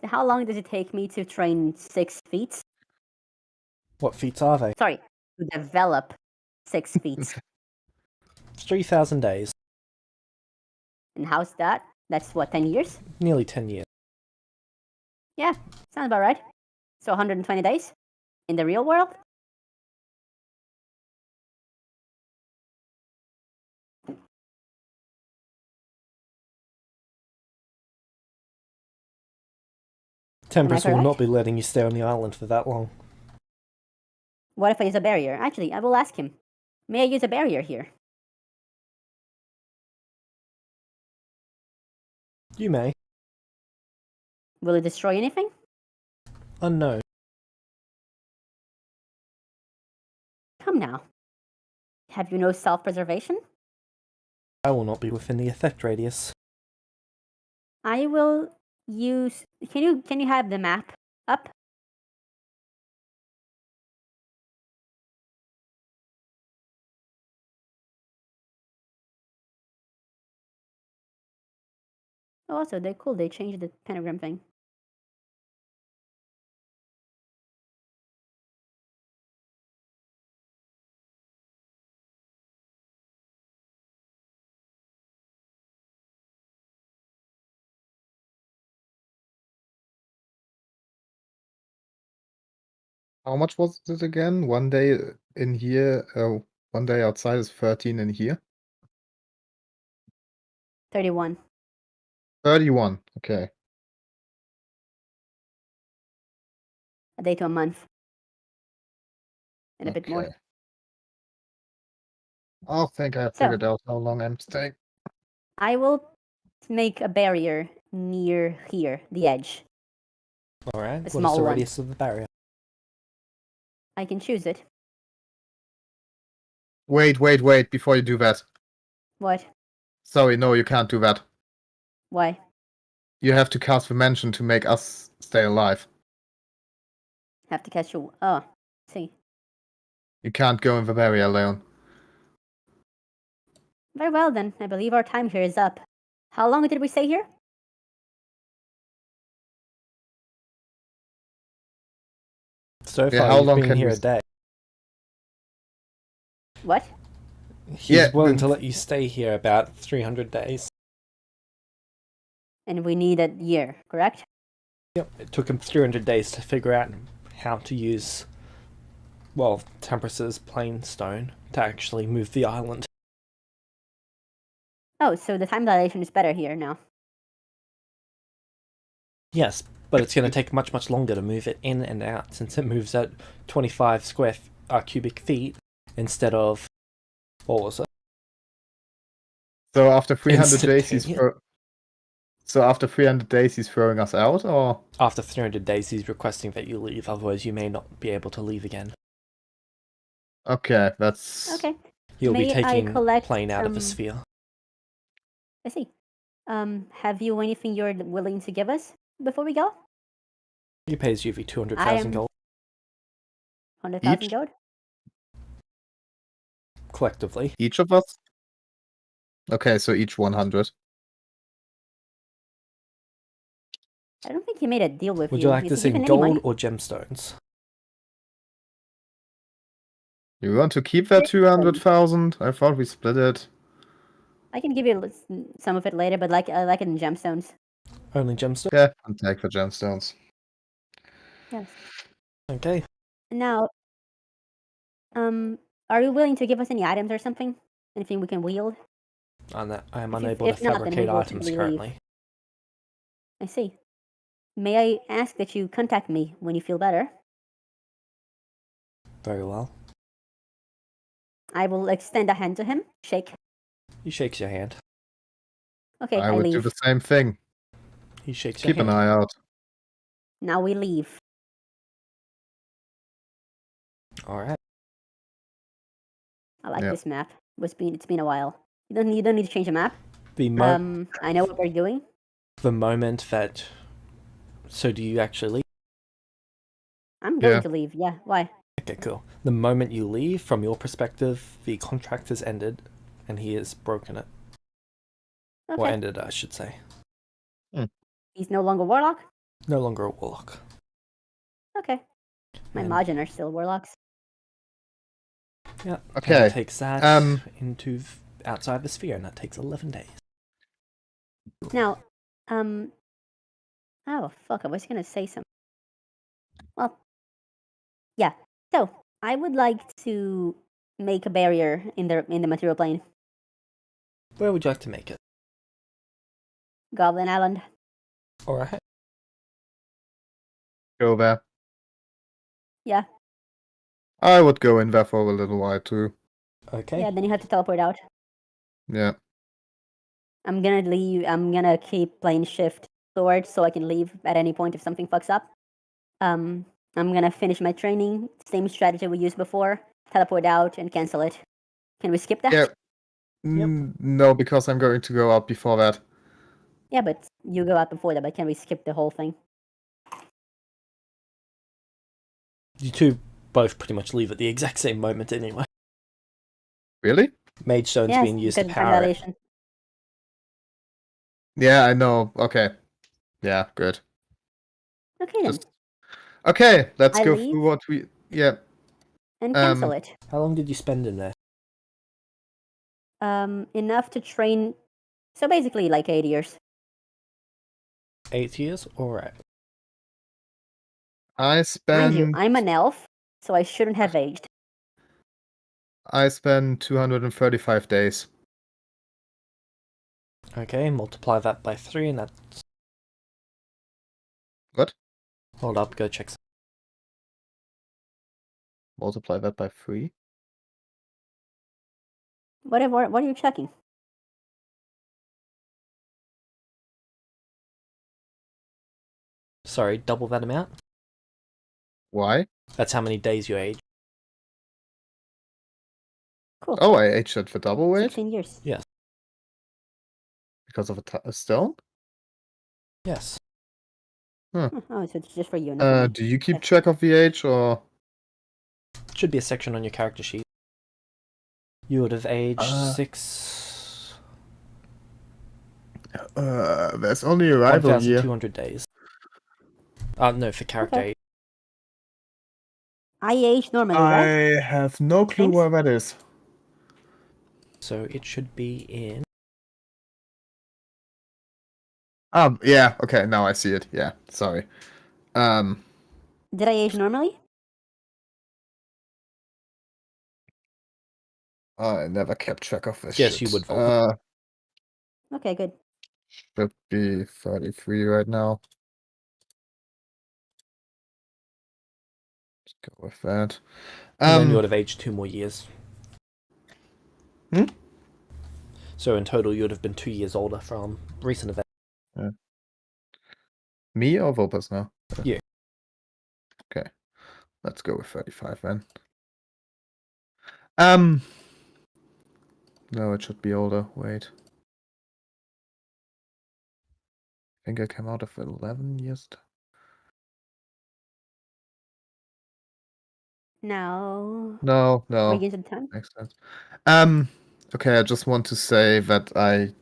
How long does it take me to train 6 feats? What feats are they? Sorry, to develop 6 feats. 3,000 days. And how's that? That's what, 10 years? Nearly 10 years. Yeah, sounds about right. So 120 days? In the real world? Temperance will correct? not be letting you stay on the island for that long. What if I use a barrier? Actually, I will ask him. May I use a barrier here? You may. Will it destroy anything? Unknown. Come now. Have you no self-preservation? I will not be within the effect radius. I will use... Can you have the map up? Oh, also, they're cool. They changed the pentagram thing. How much was it again? 1 day in here, 1 day outside is 13 in here? 31. 31, okay. A day to a month. And a bit more. Okay. I think I So- figured out how long I'm staying. I will make a barrier near here, the edge. Alright, A what is small the one. radius of the barrier? I can choose it. Wait, before you do that. What? Sorry, no, you can't do that. Why? You have to cast the mansion to make us stay alive. Have to catch you. Oh, see. You can't go in the barrier alone. Very well then. I believe our time here is up. How long did we stay here? So Yeah, far, how you've long been can here we a day. What? He's Yeah, willing to let you stay here about 300 days. And we need a year, correct? Yep, it took him 300 days to figure out how to use, well, Temperance's plain stone to actually move the island. Oh, so the time dilation is better here now. Yes, but it's going to take much longer to move it in and out since it moves at 25 cubic feet instead of, what was it? So after 300 days, Instantaneous. after 300 days, he's throwing us out, or After 300 days, he's requesting that you leave, otherwise you may not be able to leave again. okay, that's Okay. He'll be May I taking collect plane out of the some- sphere. I see. Have you anything you're willing to give us before we go? He pays you 200,000 I am- gold 100,000 Each? gold? collectively. each of us. Okay, so each 100. I don't think he made a deal with Would you. you like Is this he in giving any money? gold or gemstones? You want to keep that 200,000? I thought we split it. I can give you some of it later, but like it in gemstones. Only gemstones? Yeah, and take the gemstones. Yes. Okay. Now, are you willing to give us any items or something? Anything we can wield? I am If unable to not, then we fabricate will items simply leave. currently. I see. May I ask that you contact me when you feel better? Very well. I will extend a hand to him. Shake. He shakes your hand. Okay, I I would leave. do the same thing. He shakes Keep your an hand. eye out. Now we leave. Alright. I like Yep. this map. It's been a while. You don't need to change the map. The I know what we're doing. the moment that... So do you actually leave? I'm going Yeah. to leave. Yeah. Why? Okay, cool. The moment you leave, from your perspective, the contract has ended, and he has broken it. Okay. Or ended, I should say. He's no longer warlock. No longer a warlock. Okay. My And- Majin are still warlocks. Yeah. Okay, And it takes that into outside the sphere, and that takes 11 days. Now, oh fuck! I was gonna say something. Well, yeah. So I would like to make a barrier in the material plane. Where would you like to make it? Goblin Island. Alright. Go there. Yeah. I would go in there for a little while too. Okay. Yeah. Then you have to teleport out. Yeah. I'm gonna leave. I'm gonna keep playing shift sword so I can leave at any point if something fucks up. I'm gonna finish my training. Same strategy we used before. Teleport out and cancel it. Can we skip that? Yeah. Yep. No, because I'm going to go out before that. Yeah, but you go out before that. But can we skip the whole thing? You two both pretty much leave at the exact same moment anyway. Really? Mage Stone's Yes, being used to because of time power it. dilation. Yeah, I know. Okay. Yeah, good. Okay then. Okay, let's I go leave? through what we. Yeah. And cancel it. How long did you spend in there? Enough to train. So basically, like 8 years. 8 years? Alright. I Mind you, spend. I'm an elf, so I shouldn't have aged. I spend 235 days. Okay, multiply that by 3 and that's... What? Hold up, go check. Multiply that by 3. What are you checking? Sorry, double that amount? Why? That's how many days you age. Cool. Oh, I aged it for double weight 16 years. because of a stone. Yes. Oh, so it's just for you. Not for me. Do you keep Okay. track of the age or? Should be a section on your character sheet. You would have aged 6... There's only arrival year. 1,200 days. No, for character Okay. age. I age normally, right? I have no clue James? where that is. So it should be in... Yeah. Okay. Now I see it. Yeah. Sorry. Did I age normally? I never kept track of this. Yes, shit. you would, Volker. Okay, good. Should be 33 right now. Go with that. And then you would have aged 2 more years. Hmm? So in total, you would have been 2 years older from recent events. Yeah. Me or Vopus now? You. Okay. Let's go with 35 then. No, it should be older. Wait. I think I came out of 11 years. No. No. Origins of time? Makes sense. Okay, I just want to say that I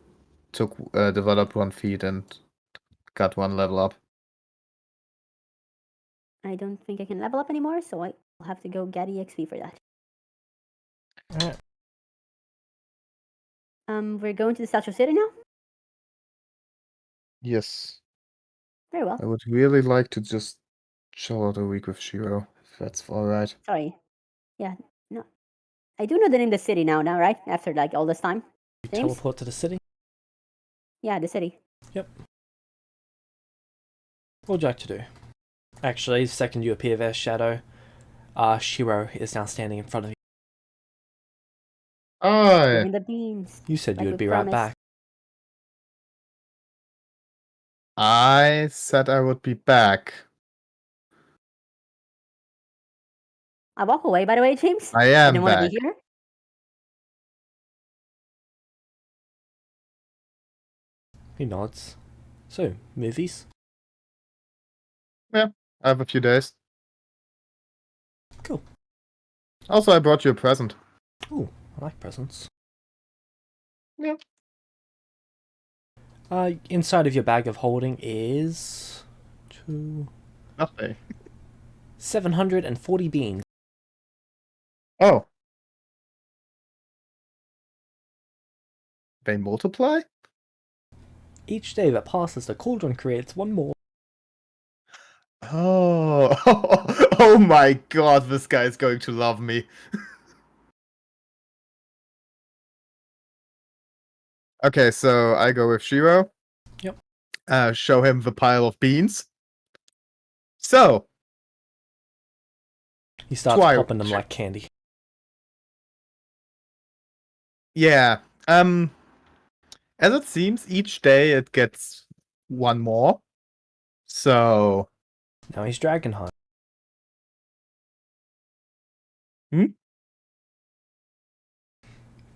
took developed 1 feat and got 1 level up. I don't think I can level up anymore, so I'll have to go get EXP for that. Alright. We're going to the Statue City now? Yes. Very well. I would really like to just chill out a week with Shiro, if that's alright. Sorry. Yeah, no. I do know the name of the city now, right? After like all this time. You James? teleport to the city? Yeah, the city. Yep. What would you like to do? Actually, the second you appear there, Shadow, Shiro is now standing in front of you. Aye. Giving the beans. You said Like you we would be right promised. back. I said I would be back. I walk away, by the way, James. I I am didn't want to back. be here. He nods. So, movies? I have a few days. Cool. Also, I brought you a present. Ooh, I like presents. Yeah. Inside of your bag of holding is... Nothing. 740 beans. Oh. They multiply? Each day that passes, the cauldron creates 1 more. Oh. Oh my god, this guy is going to love me. Okay, so I go with Shiro. Yep. Show him the pile of beans. So. He starts popping them like candy. Yeah. As it seems, each day it gets 1 more. So. Now he's dragon hunt.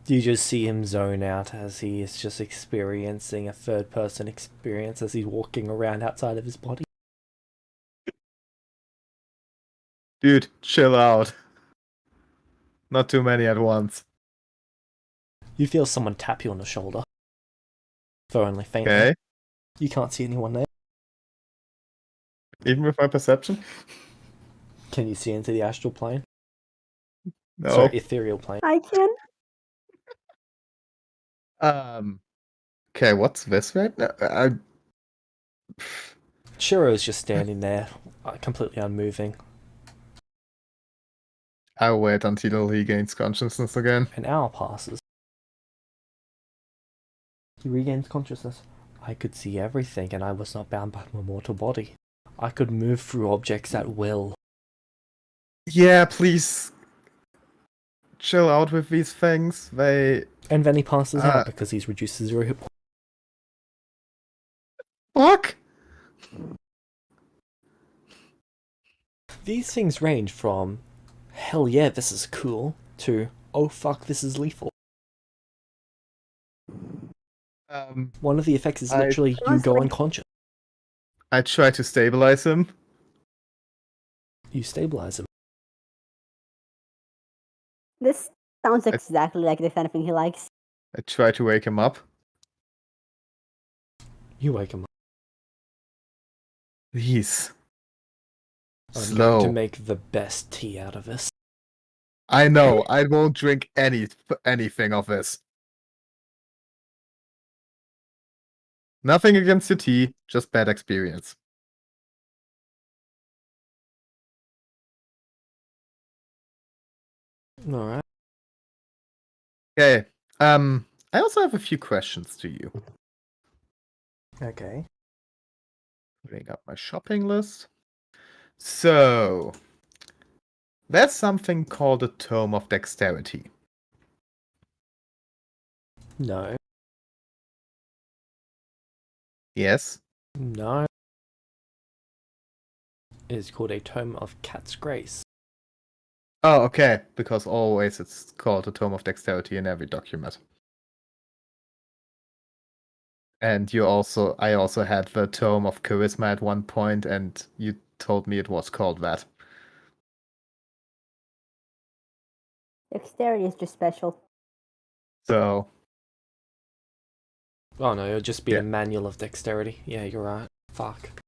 You just see him zone out as he is just experiencing a third-person experience as he's walking around outside of his body. Dude, chill out. Not too many at once. You feel someone tap you on the shoulder. Though only faintly. Okay. You can't see anyone there. Even with my perception? Can you see into the astral plane? No. Sorry, ethereal plane. I can. Okay, what's this right now? Shiro's just standing there, completely unmoving. I'll wait until he gains consciousness again. An hour passes. He regains consciousness. I could see everything, and I was not bound by my mortal body. I could move through objects at will. Yeah, please. Chill out with these things. And then he passes out because he's reduced to 0 hit points. Fuck! These things range from, hell yeah, this is cool, to, oh fuck, this is lethal. One of the effects is literally you go unconscious. I try to stabilize him. You stabilize him. This sounds exactly like the kind of thing he likes. I try to wake him up. You wake him up. Please. I'm Slow. going to make the best tea out of this. I know. I won't drink anything of this. Nothing against your tea, just bad experience. Alright. Okay. I also have a few questions to you. Okay. Putting up my shopping list. So, There's something called a Tome of Dexterity. No. Yes? No. It is called a Tome of Cat's Grace. Oh, okay. Because always it's called a Tome of Dexterity in every document. And I also had the Tome of Charisma at one point, and you told me it was called that. Dexterity is just special. So, Oh no, it'll just be Yeah. a manual of dexterity. Yeah, you're right. Fuck.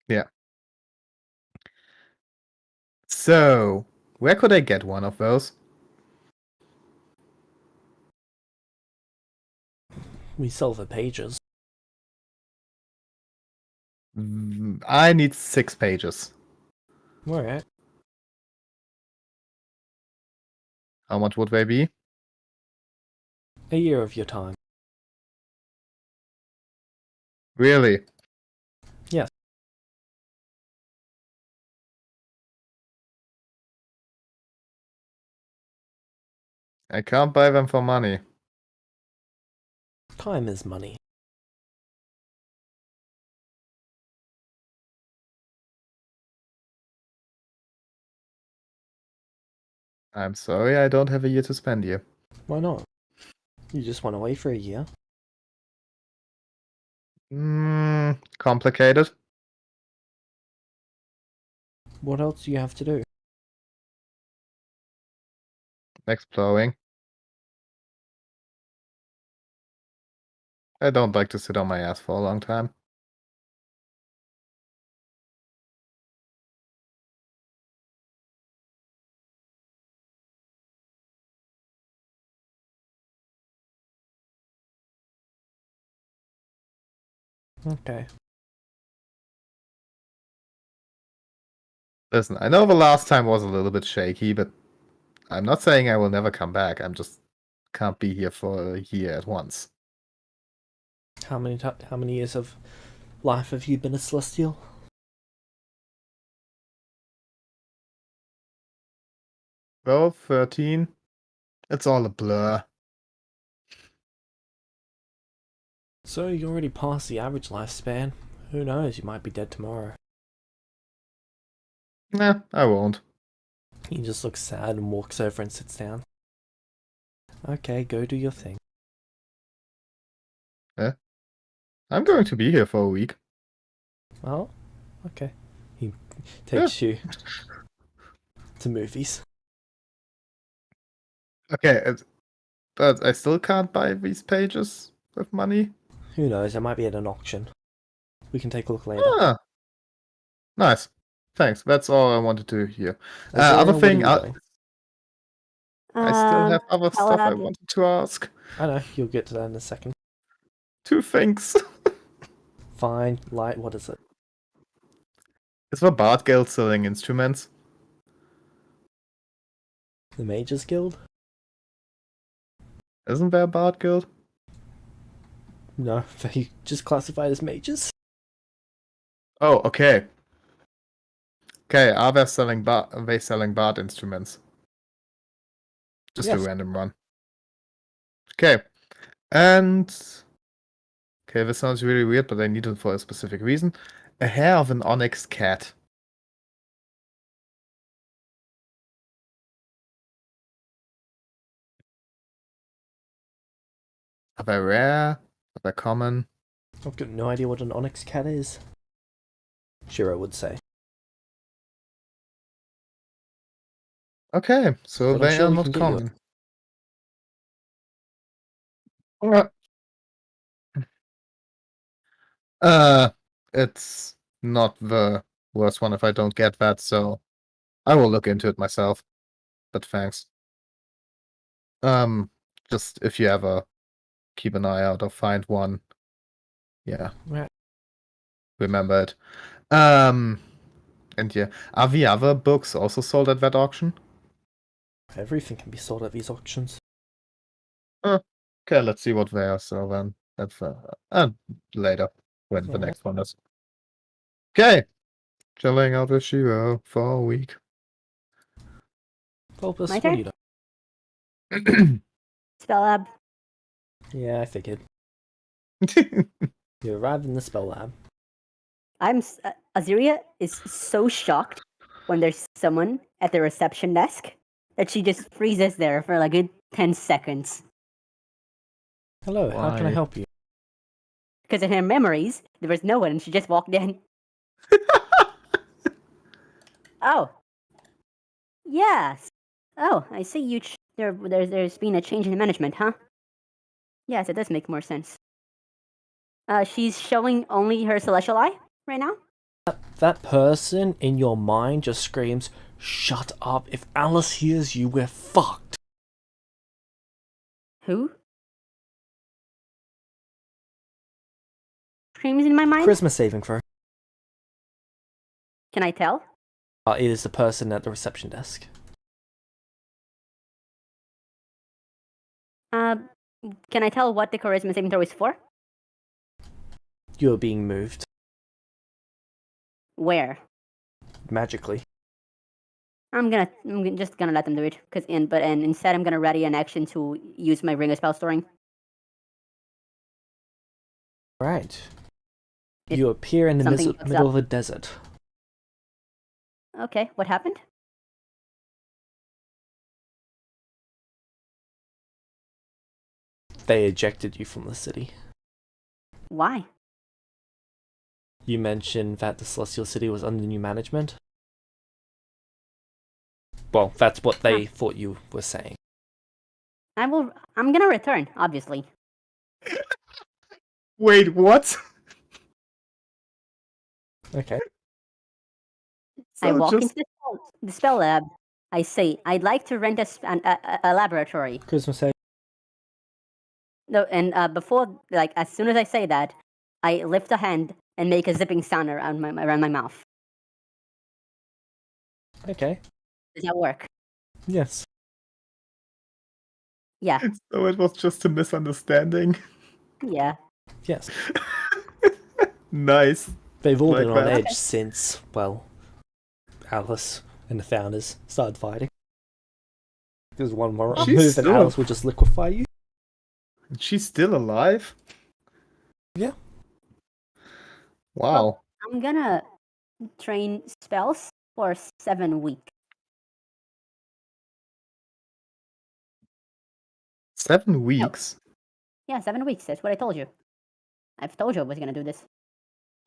yeah. So, where could I get one of those? We sell the pages. I need 6 pages. Alright. How much would they be? A year of your time. Really? Yes. I can't buy them for money. Time is money. I'm sorry, I don't have a year to spend here. Why not? You just went away for a year. Complicated. What else do you have to do? Exploring. I don't like to sit on my ass for a long time. Okay. Listen, I know the last time was a little bit shaky, but I'm not saying I will never come back. I'm just can't be here for a year at once. How many years of life have you been a Celestial? 12, 13. It's all a blur. So you're already past the average lifespan. Who knows, you might be dead tomorrow. Nah, I won't. He just looks sad and walks over and sits down. Okay, go do your thing. I'm going to be here for a week. Oh, okay. He takes you to movies. Okay, but I still can't buy these pages with money. Who knows, I might be at an auction. We can take a look later. Ah, nice. Thanks. That's all I wanted to hear. Azura, Other what are thing, you doing? I still have other stuff I I'll wanted to ask. I know, you'll get to that in a second. 2 things. Fine, light, what is it? Is the Bard Guild selling instruments? The Mages Guild? Isn't there a Bard Guild? No, they just classified as mages. Oh, okay. Okay, are they selling Bard instruments? Just a Yes. random one. Okay. And okay, this sounds really weird, but I need it for a specific reason. A hair of an onyx cat. Are they rare? Are they common? I've got no idea what an onyx cat is. Shiro would say. Okay, so But I'm they sure are we not can get you common. It's not the worst one if I don't get that, so I will look into it myself. But thanks. Just if you ever keep an eye out or find one, yeah, Right. remember it. And yeah, are the other books also sold at that auction? Everything can be sold at these auctions. Okay, let's see what they are. So then, that's later when the Alright. next one is. Okay, chilling out with Shiro for a week. Pulpus, My what do turn? you know? Spell lab. Yeah, I figured. You arrived in the spell lab. Aziria is so shocked when there's someone at the reception desk that she just freezes there for like a good 10 seconds. Hello, how can I Why? help you? Because in her memories, there was no one and she just walked in. Oh. Yes. Oh, I see you. There's been a change in management, huh? Yes, it does make more sense. She's showing only her celestial eye right now. That person in your mind just screams, "Shut up! If Alice hears you, we're fucked!" Who? Screams in my mind? Charisma saving throw. Can I tell? It is the person at the reception desk. Can I tell what the charisma saving throw is for? You're being moved. Where? Magically. I'm just gonna let them do it. And instead I'm gonna ready an action to use my ring of spell storing. Right. If You appear in the something fucks middle up. of a desert. Okay, what happened? They ejected you from the city. Why? You mentioned that the Celestial City was under new management. Well, that's what they thought you were saying. I'm gonna return, obviously. Wait, what? Okay. I So walk just into the spell lab. I say, I'd like to rent a laboratory. Charisma save. No, and before, like, as soon as I say that, I lift a hand and make a zipping sound around my mouth. Okay. Does that work? Yes. Yeah, so it was just a misunderstanding. yeah. Yes. Nice. They've all Like been on that. edge since, well, Alice and the founders started fighting. Because one more She's move and still- Alice will just liquefy you. She's still alive? Yeah. Wow. I'm gonna train spells for 7 weeks. 7 weeks? Yeah, 7 weeks. That's what I told you. I've told you I was gonna do this.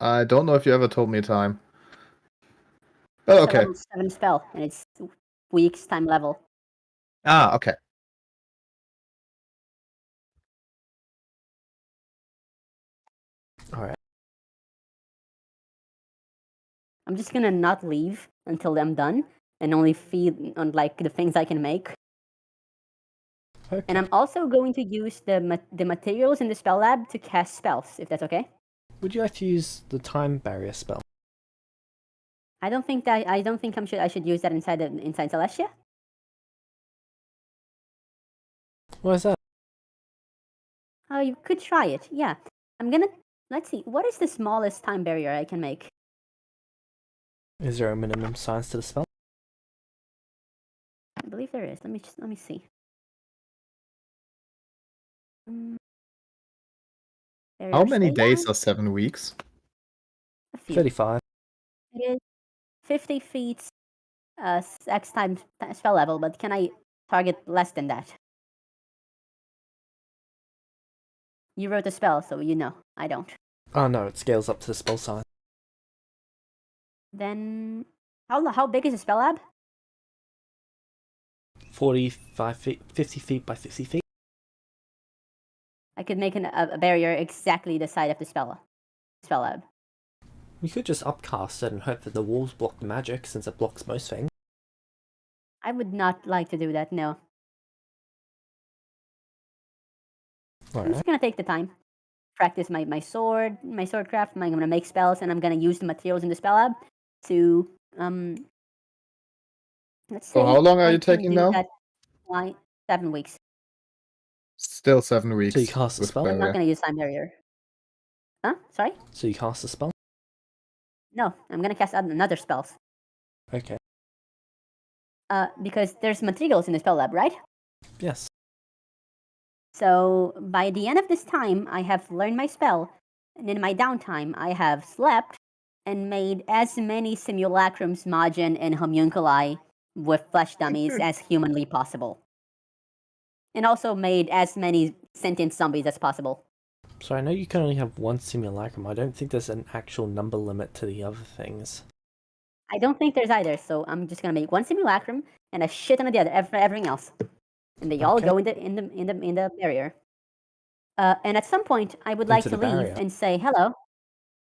I don't know if you ever told me time. Oh, It's a okay. level 7 spell, and it's weeks time level. Ah, okay. Alright. I'm just gonna not leave until I'm done, and only feed on like the things I can make. Okay. And I'm also going to use the materials in the spell lab to cast spells, if that's okay. Would you like to use the time barrier spell? I don't think I should use that inside Celestia. What is that? Oh, you could try it. Yeah, let's see. What is the smallest time barrier I can make? Is there a minimum size to the spell? I believe there is. Let me see. How Barrier many stay days on? are 7 weeks? A few. 35. It is 50 feet X times spell level, but can I target less than that? You wrote the spell, so you know. I don't. Oh no, it scales up to the spell size. Then, how big is the spell lab? 45 feet, 50 feet by 50 feet. I could make a barrier exactly the size of the spell lab. You could just upcast it and hope that the walls block the magic, since it blocks most things. I would not like to do that, no. I'm Alright. just gonna take the time. Practice my sword craft. I'm gonna make spells, and I'm gonna use the materials in the spell lab to, let's say... So how long are I you can taking do now? that 7 weeks. Still 7 weeks. So you cast a with spell? I'm not barrier. gonna use time barrier. Huh? Sorry? So you cast a spell? No, I'm gonna cast another spells. Okay. Because there's materials in the spell lab, right? Yes. So by the end of this time, I have learned my spell, and in my downtime, I have slept and made as many simulacrums, Majin, and homunculi with flesh dummies as humanly possible. And also made as many sentient zombies as possible. So I know you can only have one simulacrum. I don't think there's an actual number limit to the other things. I don't think there's either, so I'm just gonna make one simulacrum and a shit ton of the other, everything else, and they all Okay. go in the barrier. And at some point, I would like Into to the leave barrier. and say hello.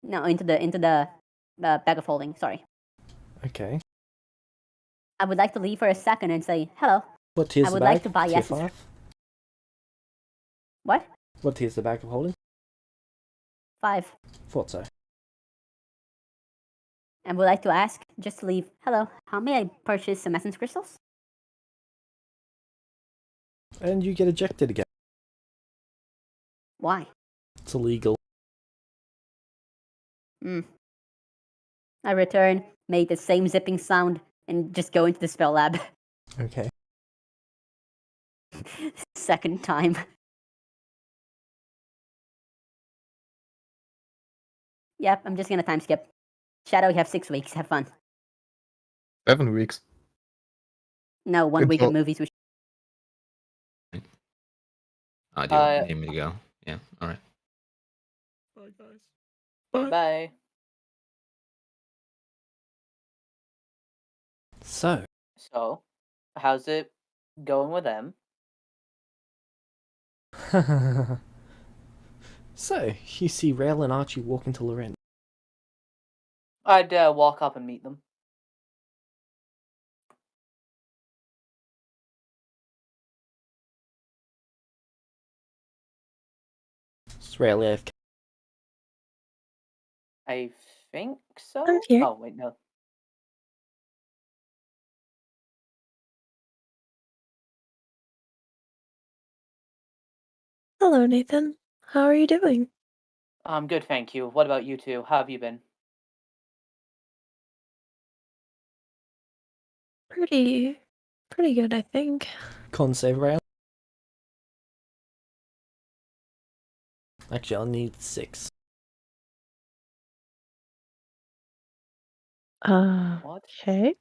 No, into the bag of holding. Sorry. Okay. I would like to leave for a second and say hello. What tier's I the would bag? like to buy Tier essence. 5? What? What tier's the bag of holding? 5. Thought so. And would like to ask, just to leave, hello, how may I purchase some essence crystals? And you get ejected again. Why? It's illegal. I return, make the same zipping sound, and just go into the spell lab. Okay. Second time. Yep, I'm just gonna time skip. Shadow, you have 6 weeks. Have fun. 7 weeks. No, 1 week of Until- movies. Do you need me to go? Yeah, alright. Bye, guys. Bye. So, So, how's it going with them? so you see Rail and Archie walk into Loren. I'd walk up and meet them. It's Rail AFK. I think so. I'm here. Oh wait, no. Hello, Nathan. How are you doing? I'm good, thank you. What about you two? How have you been? Pretty good, I think. Con save Rail. Actually, I'll need 6. What? Okay.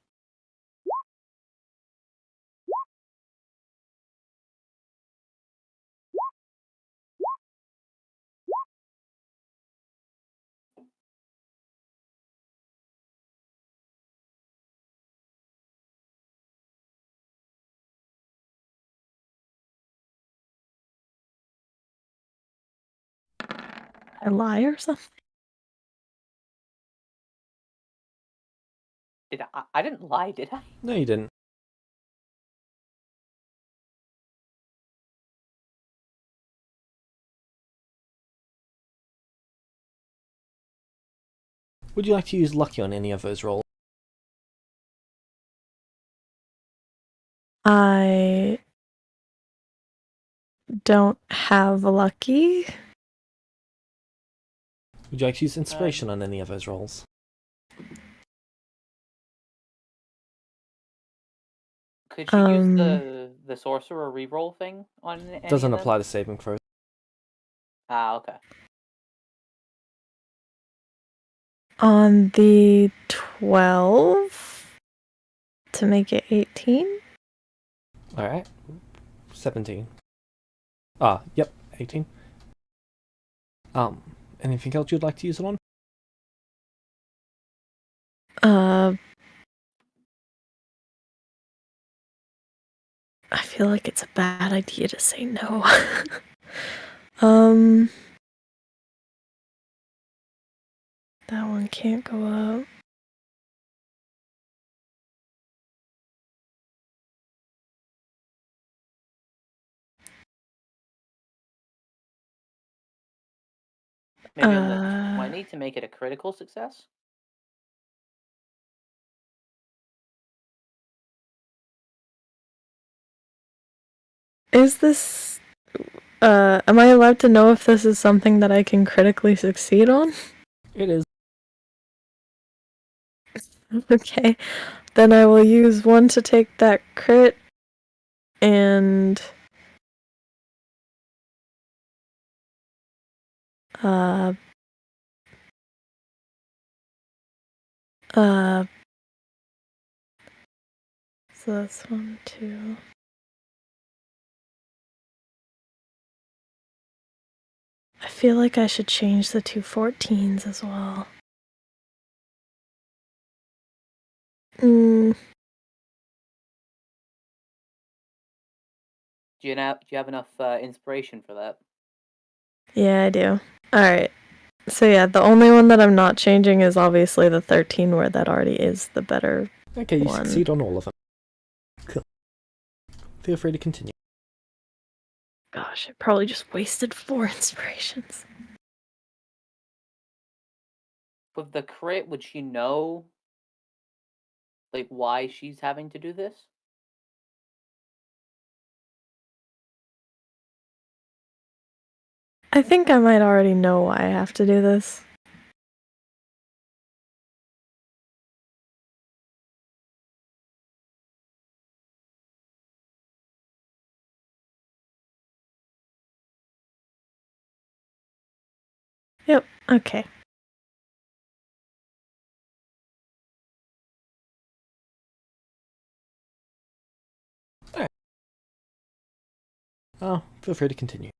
I lie or something? Did I didn't lie, did I? No, you didn't. Would you like to use Lucky on any of those rolls? I don't have lucky. Would you like to use Inspiration on any of those rolls? Could you use the sorcerer reroll thing on any Doesn't of them? apply to saving throws. Ah, okay. On the 12 to make it 18. Alright. 17. Ah, yep, 18. Anything else you'd like to use it on? I feel like it's a bad idea to say no. That one can't go up. Maybe on the 20 to make it a critical success? Is this... am I allowed to know if this is something that I can critically succeed on? It is. Okay. Then I will use 1 to take that crit, and uh, so that's 1, 2. I feel like I should change the 2 14s as well. Do you have enough inspiration for that? Yeah, I do. Alright. So yeah, the only one that I'm not changing is obviously the 13, where that already is the better Okay, you one. succeed on all of them. Cool. Feel free to continue. Gosh, I probably just wasted 4 inspirations. With the crit, would she know, like, why she's having to do this? I think I might already know why I have to do this. Yep, okay. Oh, feel free to continue.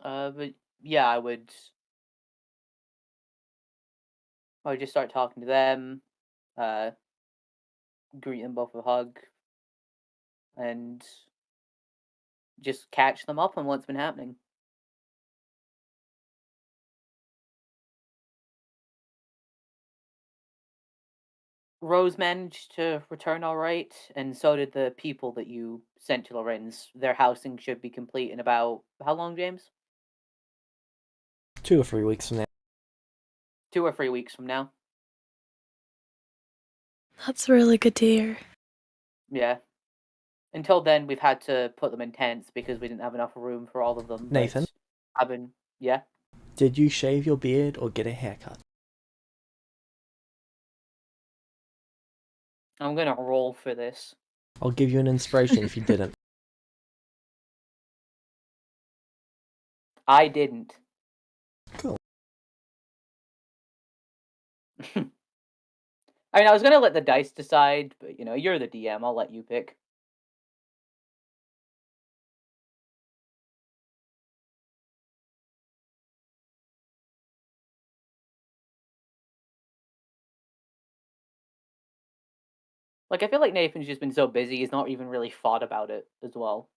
But yeah, I would just start talking to them, greet them both with a hug, and just catch them up on what's been happening. Rose managed to return all right, and so did the people that you sent to Lorenz. Their housing should be complete in about how long, James? 2 or 3 weeks from now. 2 or 3 weeks from now. That's really good to hear. Yeah. Until then, we've had to put them in tents because we didn't have enough room for all of them. but Nathan? I've been, yeah. Did you shave your beard or get a haircut? I'm gonna roll for this. I'll give you an inspiration if you didn't. I didn't. Cool. I mean, I was gonna let the dice decide, but you're the DM. I'll let you pick. Like, I feel like Nathan's just been so busy, he's not even really thought about it as well.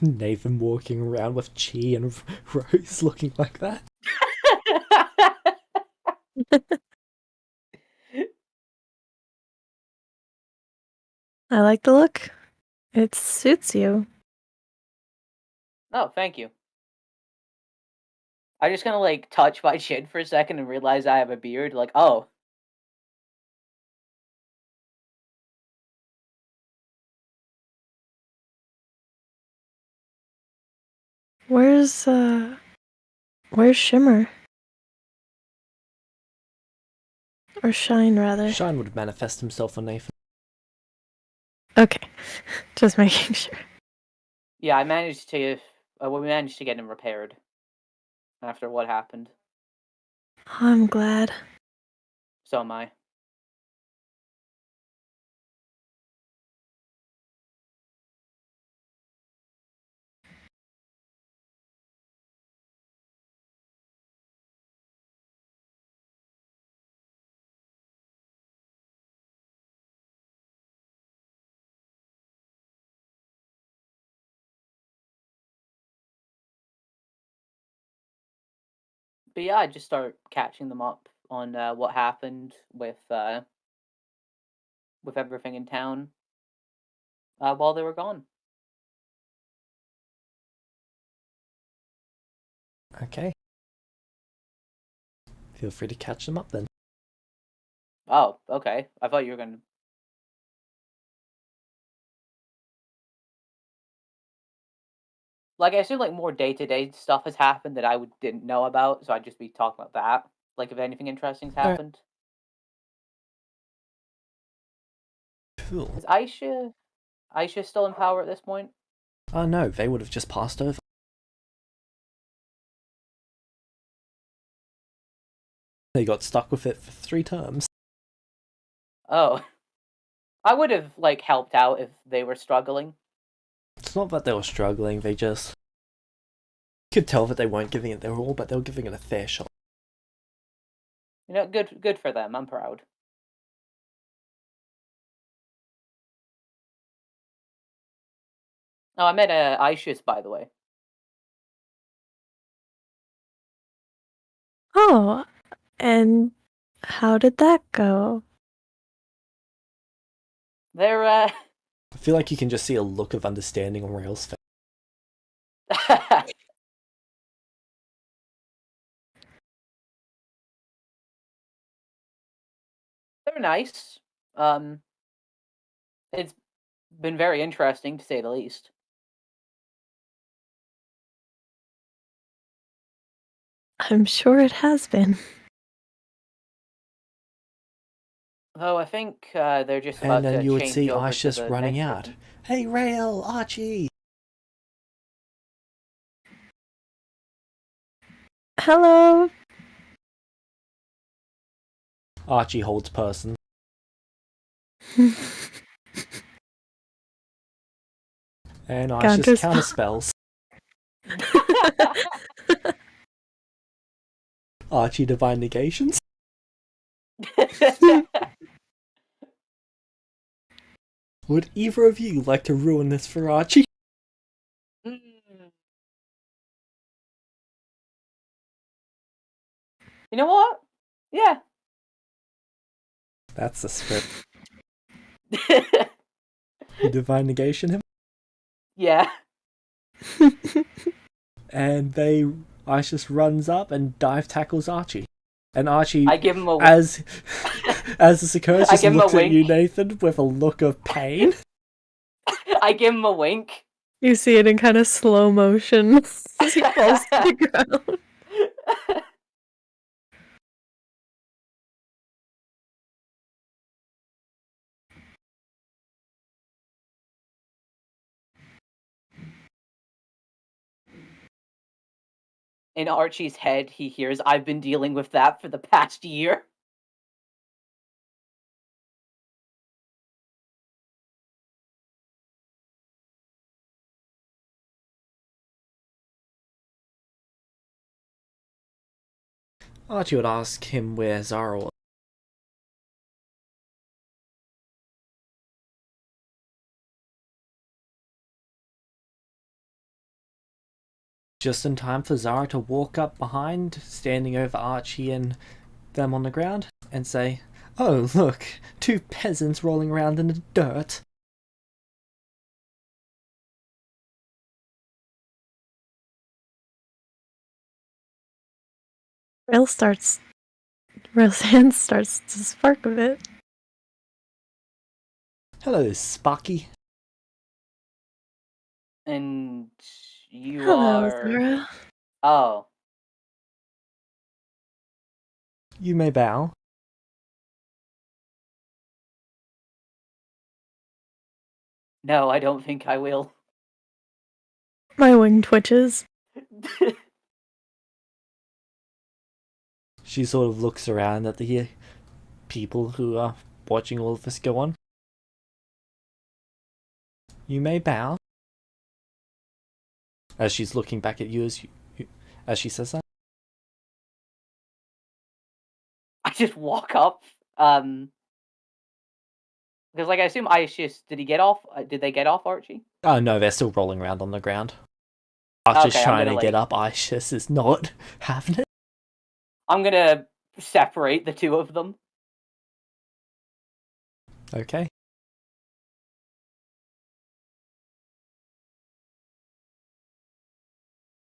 Nathan walking around with Chi and Rose looking like that. I like the look. It suits you. Oh, thank you. I just kind of like touch my chin for a second and realize I have a beard. Like, oh. Where's Shimmer? Or Shine, rather. Shine would manifest himself on Nathan. Okay. Just making sure. Yeah, I managed to. We managed to get him repaired after what happened. I'm glad. So am I. But yeah, I just start catching them up on what happened with everything in town while they were gone. Okay. Feel free to catch them up then. Oh, okay. I thought you were gonna. Like, I assume like more day-to-day stuff has happened that I didn't know about, so I'd just be talking about that. Like, if anything interesting's Alright. happened. Cool. Is Aisha still in power at this point? Oh no, they would have just passed over. They got stuck with it for 3 terms. Oh. I would have, like, helped out if they were struggling. It's not that they were struggling, they just... You could tell that they weren't giving it their all, but they were giving it a fair shot. You know, good for them. I'm proud. Oh, I met Aisha's, by the way. Oh, and how did that go? They're, I feel like you can just see a look of understanding on Rail's face. they're nice. It's been very interesting, to say the least. I'm sure it has been. Though I think they're just about And then to you would change see over Ice to just the running next out. person. Hey Rail, Archie! Hello. Archie holds person. And Ice just counterspells. Archie divine negations. Would either of you like to ruin this for Archie? Mm. You know what? Yeah. That's the spirit. You divine negation him, Yeah. and Ice just runs up and dive tackles Archie. And Archie, I give him a as this occurs, I just give him a looks at you, wink. Nathan, with a look of pain. I give him a wink. You see it in kind of slow motion as he falls to the ground. In Archie's head, he hears, "I've been dealing with that for the past year." Archie would ask him where Zara was. Just in time for Zara to walk up behind, standing over Archie and them on the ground, and say, "Oh, look, 2 peasants rolling around in the dirt." Rail's hand starts to spark a bit. Hello, Sparky. And you Hello, are... Zara. Oh. You may bow. No, I don't think I will. My wing twitches. She sort of looks around at the people who are watching all of this go on. You may bow. As she's looking back at you as she says that. I just walk up. Because, like, I assume Isis, did he get off? Did they get off, Archie? Oh no, they're still rolling around on the ground. Archer's Okay, trying I'm to gonna, get up. Isis is not having it. I'm gonna separate the two of them. Okay.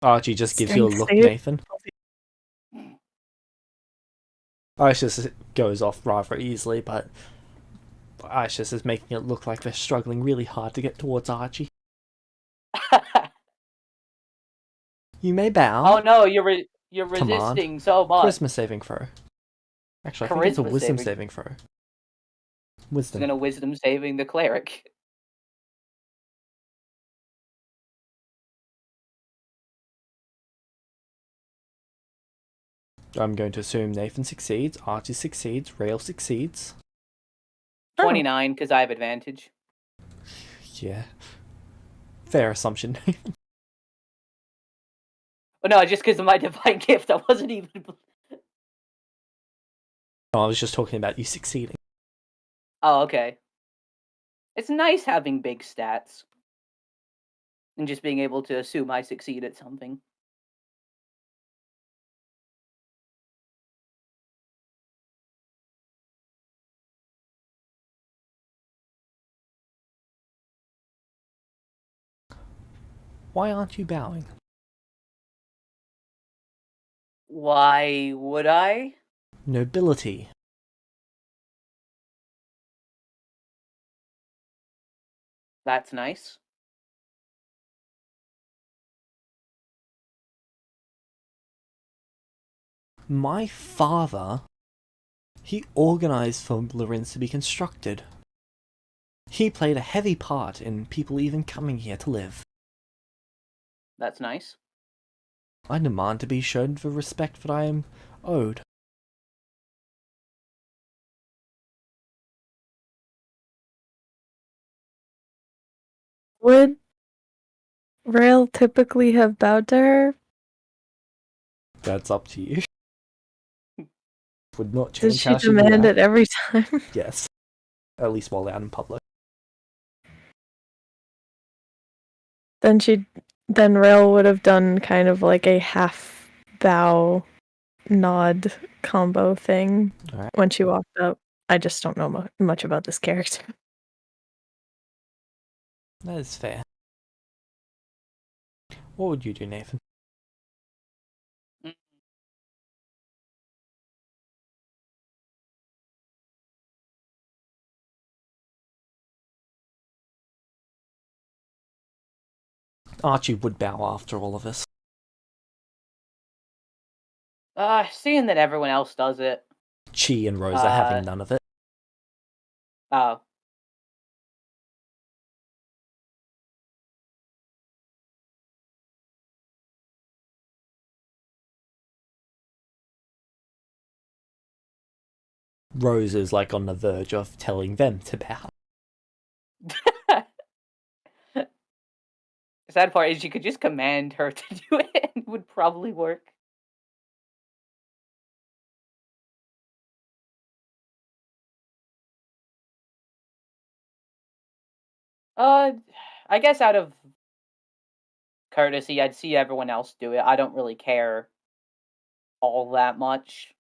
Archie just gives you a look, Strength save. Nathan. Isis goes off rather easily, but Isis is making it look like they're struggling really hard to get towards Archie. You may bow. Oh no, you're Command. resisting so much. Charisma saving throw. Actually, I think it's a Charisma wisdom saving. saving throw. It's Wisdom. gonna wisdom saving the cleric. I'm going to assume Nathan succeeds, Archie succeeds, Rail succeeds. 29, because I have advantage. Yeah. Fair assumption. Oh no, just because of my divine gift, I wasn't even. No, I was just talking about you succeeding. Oh, okay. It's nice having big stats. And just being able to assume I succeed at something. Why aren't you bowing? Why would I? Nobility. That's nice. My father, he organized for Lorenz to be constructed. He played a heavy part in people even coming here to live. That's nice. I demand to be shown the respect that I am owed. Would Rail typically have bowed to her? That's up to you. Would not Did change she how she demand reacts. it every time? Yes. At least while out in public. Then Rail would have done kind of like a half bow nod combo thing Alright. when she walked up. I just don't know much about this character. That is fair. What would you do, Nathan? Archie would bow after all of this. Seeing that everyone else does it. Chi and Rose are having none of it. Oh. Rose is like on the verge of telling them to bow. The sad part is you could just command her to do it and it would probably work. I guess out of courtesy, I'd see everyone else do it. I don't really care all that much.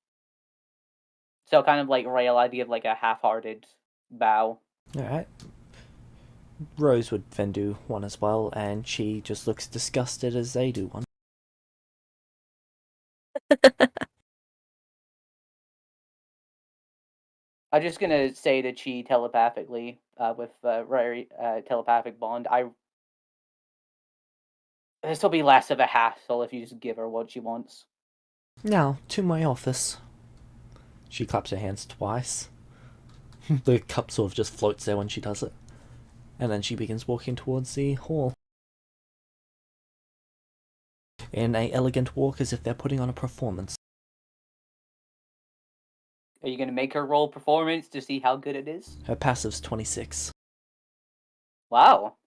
So kind of like Rail idea of like a half-hearted bow. Alright. Rose would then do one as well, and she just looks disgusted as they do one. I'm just gonna say to Chi telepathically, with Rary telepathic bond, this will be less of a hassle if you just give her what she wants. Now, to my office. She claps her hands twice. The cup sort of just floats there when she does it. And then she begins walking towards the hall. In a elegant walk as if they're putting on a performance. Are you gonna make her roll performance to see how good it is? Her passive's 26. Wow.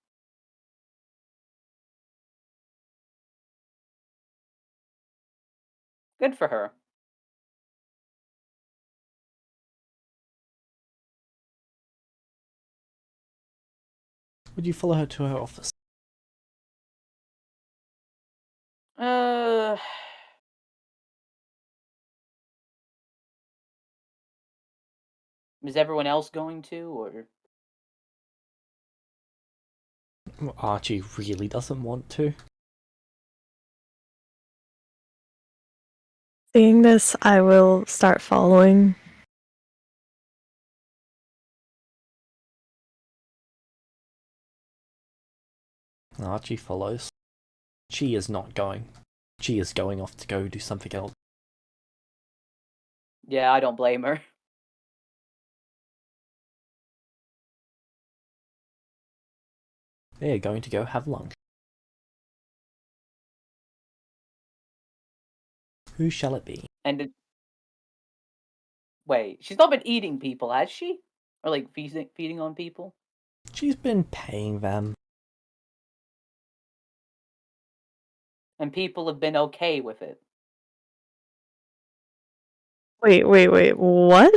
Good for her. Would you follow her to her office? Is everyone else going to, or? Archie really doesn't want to. Seeing this, I will start following. Archie follows. She is not going. She is going off to go do something else. Yeah, I don't blame her. They are going to go have lunch. Who shall it be? And wait, she's not been eating people, has she? Or like feeding on people? She's been paying them. And people have been okay with it. Wait, what?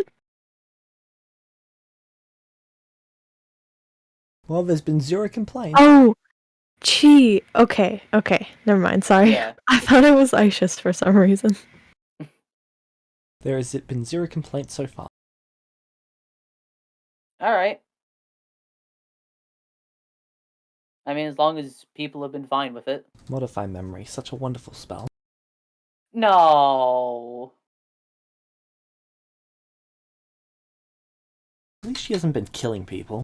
Well, there's been zero complaints. Oh, Chi. Okay, never mind, sorry. Yeah. I thought it was Aisha's for some reason. There has been zero complaints so far. Alright. I mean, as long as people have been fine with it. Modify memory, such a wonderful spell. No. At least she hasn't been killing people.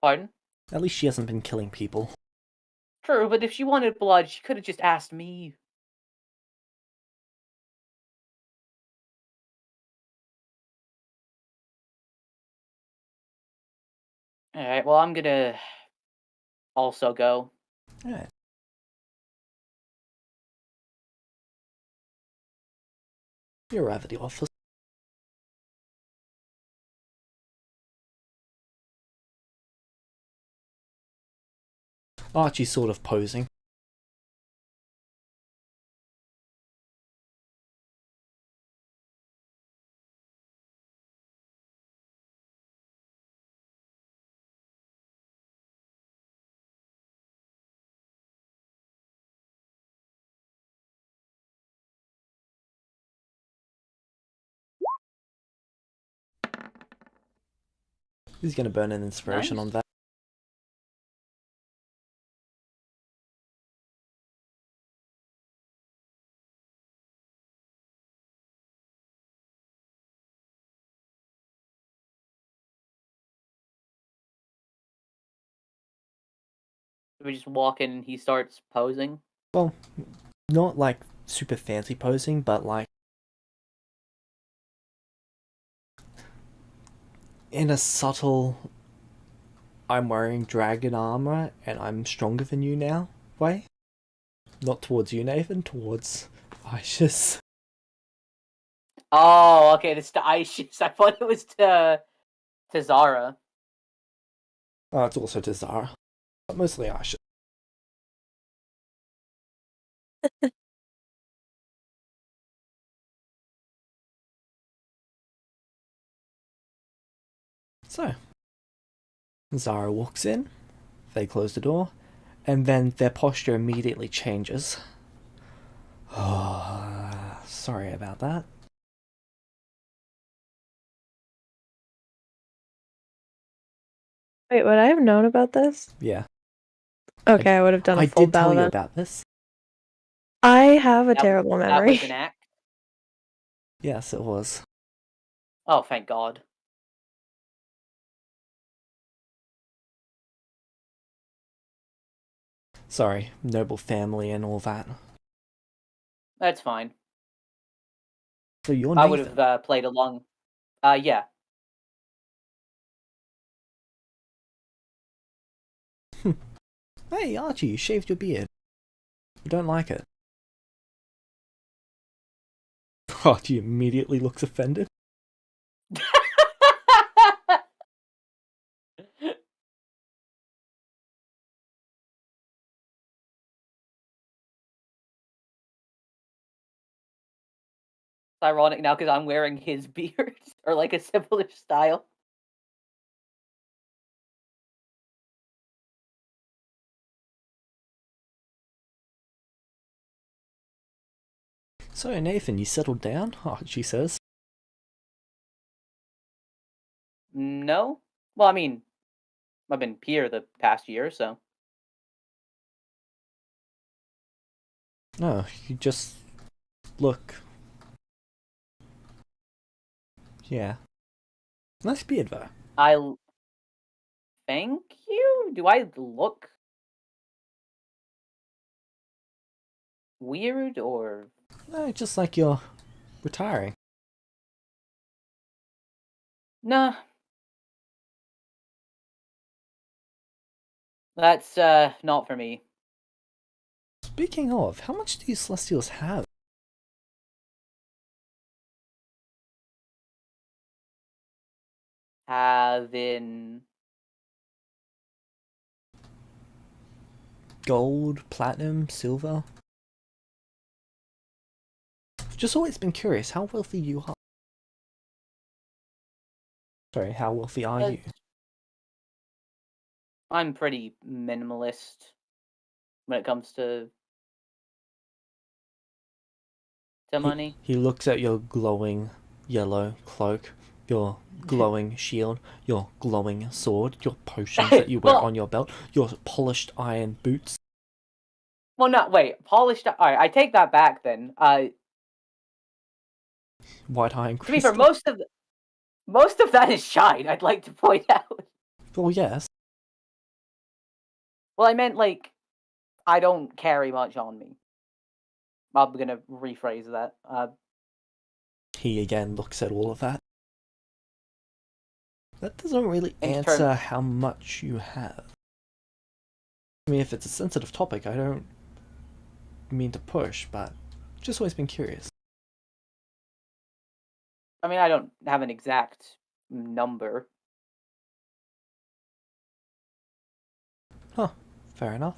Pardon? At least she hasn't been killing people. True, but if she wanted blood, she could have just asked me. Alright, well, I'm gonna also go. Alright. You arrive at the office. Archie's sort of posing. He's gonna burn an inspiration Nice. on that. We just walk in and he starts posing. Well, not like super fancy posing, but like in a subtle I'm wearing dragon armor and I'm stronger than you now way. Not towards you, Nathan, towards Aishas. Oh, okay, it's to Aishis. I thought it was to Zara. Oh, it's also to Zara. But mostly Aisha. So, Zara walks in, they close the door, and then their posture immediately changes. Oh, sorry about that. Wait, would I have known about this? Yeah. Okay, I would have done a I full did tell bow you then. about this. I have a terrible That memory. was an act. Yes, it was. Oh, thank God. Sorry, noble family and all that. That's fine. So you're I would Nathan. have played along. Yeah. Hey, Archie, you shaved your beard. You don't like it. Archie immediately looks offended. It's ironic now because I'm wearing his beard, or like a similar style. So, Nathan, you settled down? Archie says. No? Well, I mean, I've been here the past year, so. No, you just Look. Yeah. Nice beard, though. Thank you? Do I look weird or... No, just like you're retiring. Nah. That's, not for me. Speaking of, how much do you Celestials have? Having... Gold, platinum, silver? I've just always been curious how wealthy you are. Sorry, how wealthy are you? I'm pretty minimalist when it comes to money. He looks at your glowing yellow cloak, your glowing shield, your glowing sword, your potions that you wear Well- on your belt, your polished iron boots. Well, no, wait. Polished... Alright, I take that back then. White iron To be fair, crystal. most of that is shine, I'd like to point out. Well, yes. Well, I meant, like, I don't carry much on me. I'm gonna rephrase that. He again looks at all of that. That doesn't really In answer terms- how much you have. I mean, if it's a sensitive topic, I don't mean to push, but just always been curious. I mean, I don't have an exact number. Huh, fair enough.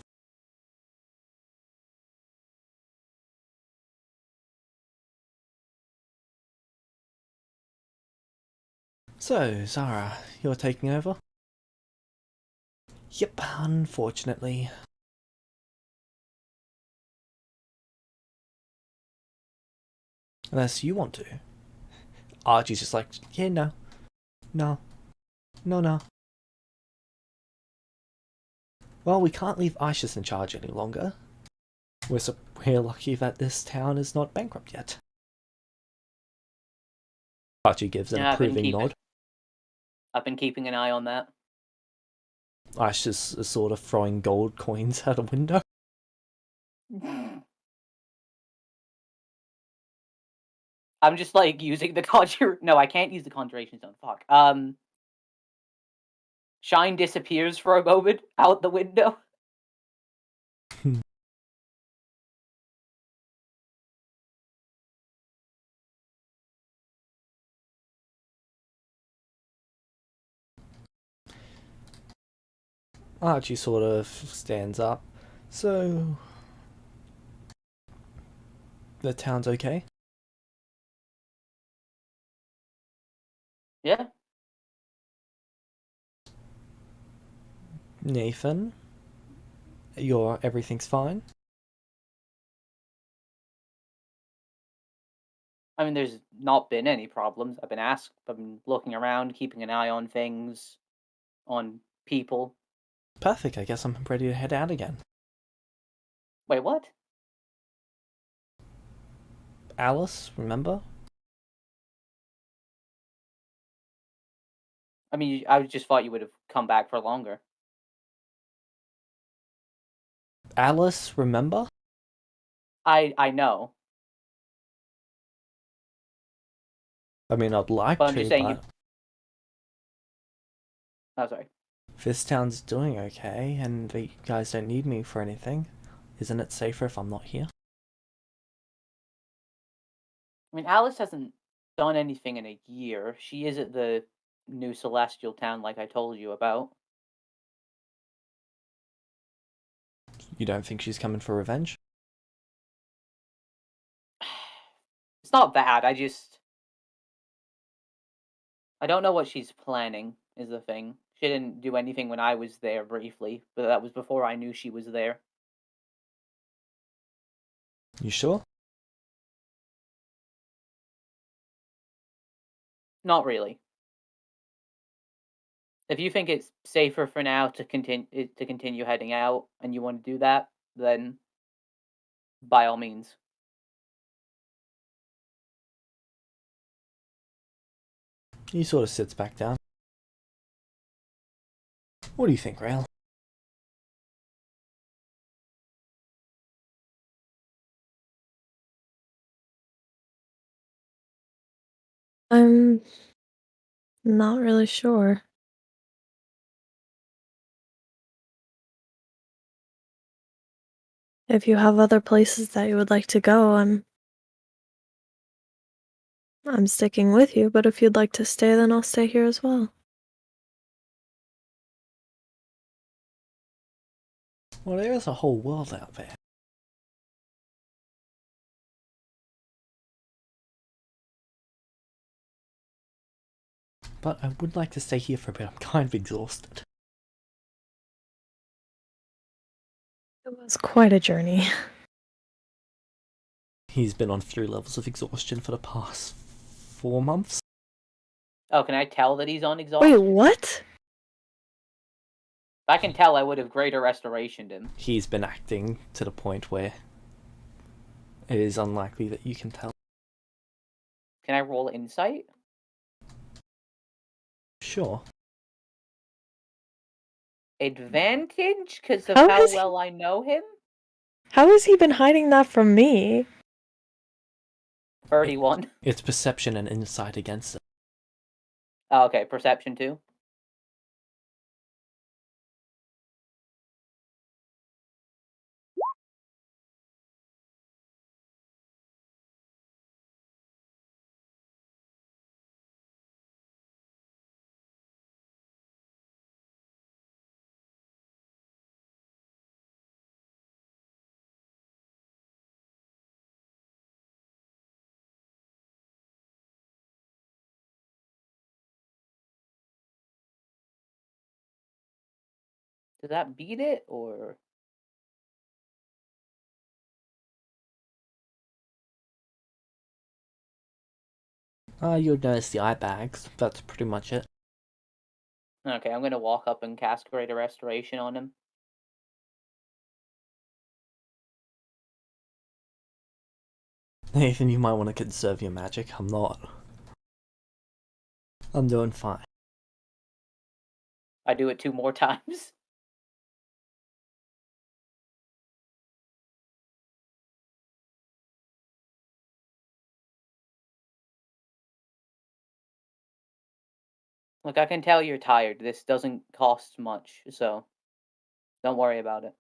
So, Zara, you're taking over? Yep, unfortunately. Unless you want to. Archie's just like, yeah, no. No. No, no. Well, we can't leave Isis in charge any longer. We're lucky that this town is not bankrupt yet. Archie gives an approving nod. I've been keeping an eye on that. Isis is sort of throwing gold coins out a window. I'm just, like, using the conjure... No, I can't use the conjuration stone. Fuck. Shine disappears for a moment out the window. Archie sort of stands up. So... the town's okay? Yeah. Nathan? Everything's fine? I mean, there's not been any problems. I've been looking around, keeping an eye on things, on people. Perfect, I guess I'm ready to head out again. Wait, what? Alice, remember? I mean, I just thought you would have come back for longer. Alice, remember? I know. I mean, I'd like But I'm to, just saying but Oh, sorry. this town's doing okay, and you guys don't need me for anything. Isn't it safer if I'm not here? I mean, Alice hasn't done anything in a year. She is at the new Celestial town like I told you about. You don't think she's coming for revenge? It's not bad, I don't know what she's planning, is the thing. She didn't do anything when I was there briefly, but that was before I knew she was there. You sure? Not really. If you think it's safer for now to continue heading out, and you want to do that, then by all means. He sort of sits back down. What do you think, Rail? I'm not really sure. If you have other places that you would like to go, I'm sticking with you, but if you'd like to stay, then I'll stay here as well. Well, there is a whole world out there. But I would like to stay here for a bit. I'm kind of exhausted. It was quite a journey. He's been on 3 levels of exhaustion for the past 4 months. Oh, can I tell that he's on exhaustion? Wait, what? If I can tell, I would have greater restorationed him. He's been acting to the point where it is unlikely that you can tell. Can I roll insight? Sure. Advantage? Because of How how has he- well I know him? How has he been hiding that from me? 31. It's perception and insight against it. Oh, okay, perception too. Does that beat it, or? You'll notice the eye bags. That's pretty much it. Okay, I'm gonna walk up and cast Greater Restoration on him. Nathan, you might want to conserve your magic. I'm not. I'm doing fine. I do it 2 more times. Look, I can tell you're tired. This doesn't cost much, so don't worry about it.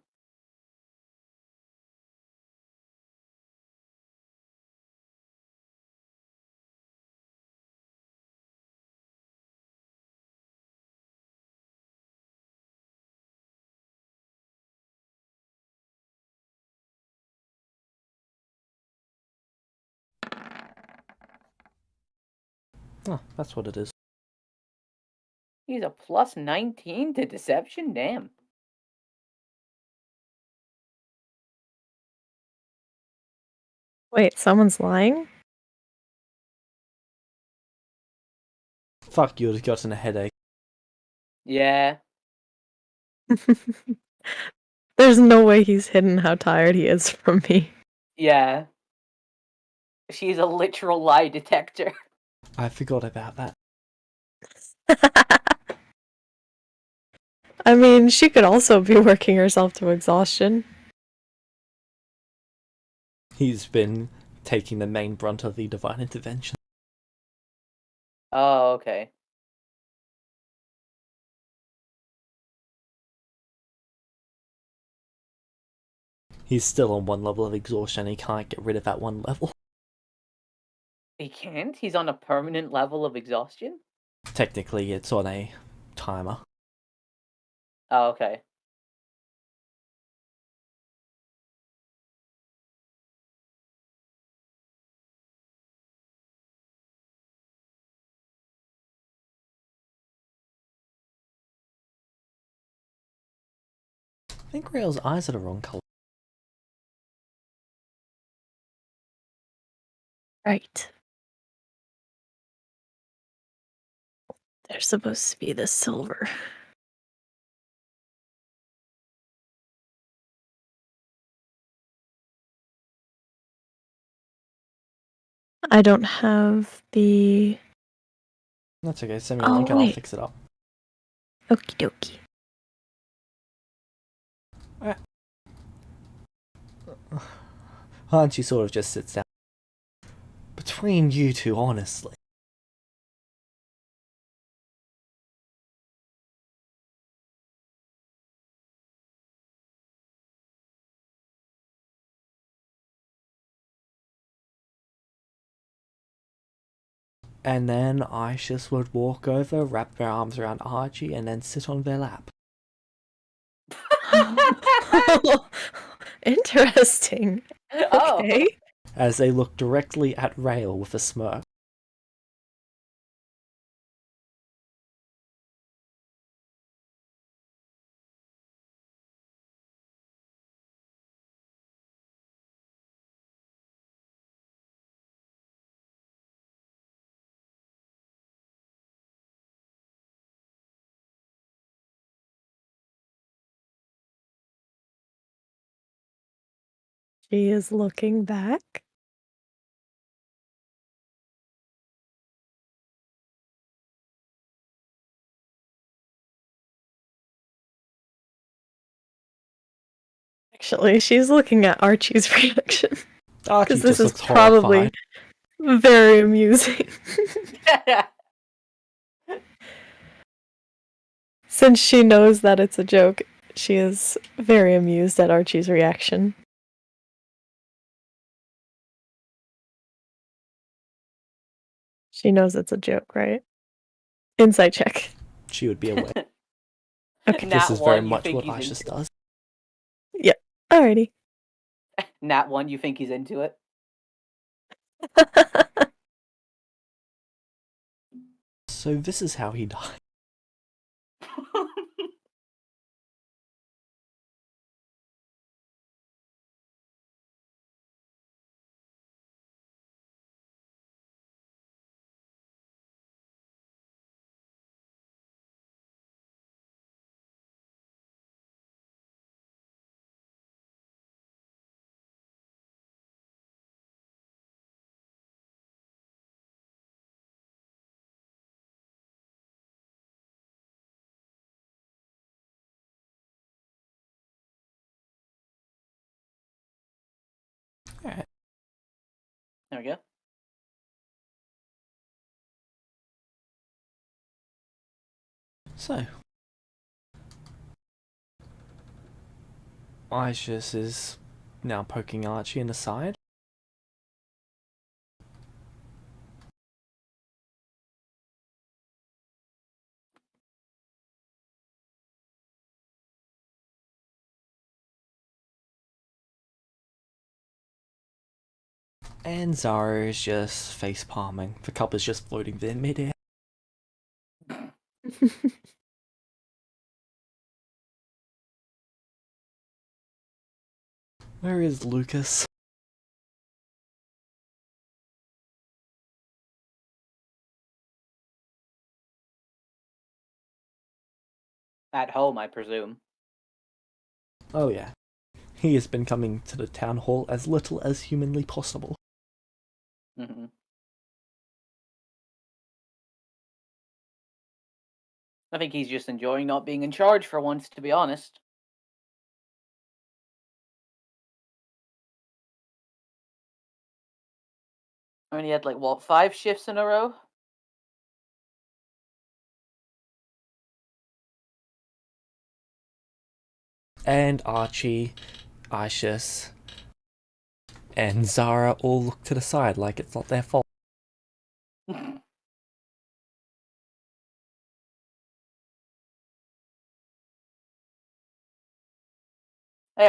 Oh, that's what it is. He's a plus 19 to deception? Damn. Wait, someone's lying? Fuck, you would have gotten a headache. Yeah. There's no way he's hidden how tired he is from me. Yeah. She's a literal lie detector. I forgot about that. I mean, she could also be working herself to exhaustion. He's been taking the main brunt of the divine intervention. Oh, okay. He's still on 1 level of exhaustion. He can't get rid of that 1 level. He can't? He's on a permanent level of exhaustion? Technically, it's on a timer. Oh, okay. I think Rail's eyes are the wrong color. Right. They're supposed to be the silver. I don't have the That's okay. Send me a link and I'll fix it up. Okie dokie. And she sort of just sits down. Between you two, honestly. And then Isis would walk over, wrap her arms around Archie, and then sit on their lap. Interesting. Oh. Okay. As they look directly at Rail with a smirk. She is looking back. Actually, she's looking at Archie's reaction. Archie Because this just is looks probably horrified. very amusing. Since she knows that it's a joke, she is very amused at Archie's reaction. She knows it's a joke, right? Insight check. She would be aware. Okay. This Nat is very 1, you much think what he's Isis into does. Yep. Alrighty. Nat 1, you think he's into it? So this is how he died. Alright. There we go. So. Isis is now poking Archie in the side. And Zara is just face palming. The cup is just floating there midair. Where is Lucas? At home, I presume. Oh yeah. He has been coming to the town hall as little as humanly possible. Mm-hmm. I think he's just enjoying not being in charge for once, to be honest. I mean, he had, like, what, 5 shifts in a row? And Archie, Isis, and Zara all look to the side like it's not their fault. Hey,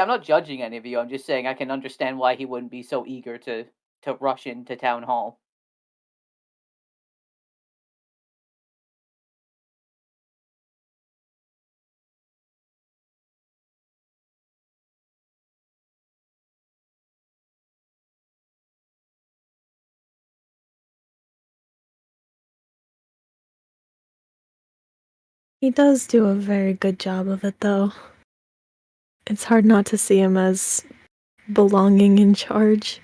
I'm not judging any of you. I'm just saying I can understand why he wouldn't be so eager to rush into town hall. He does do a very good job of it, though. It's hard not to see him as belonging in charge.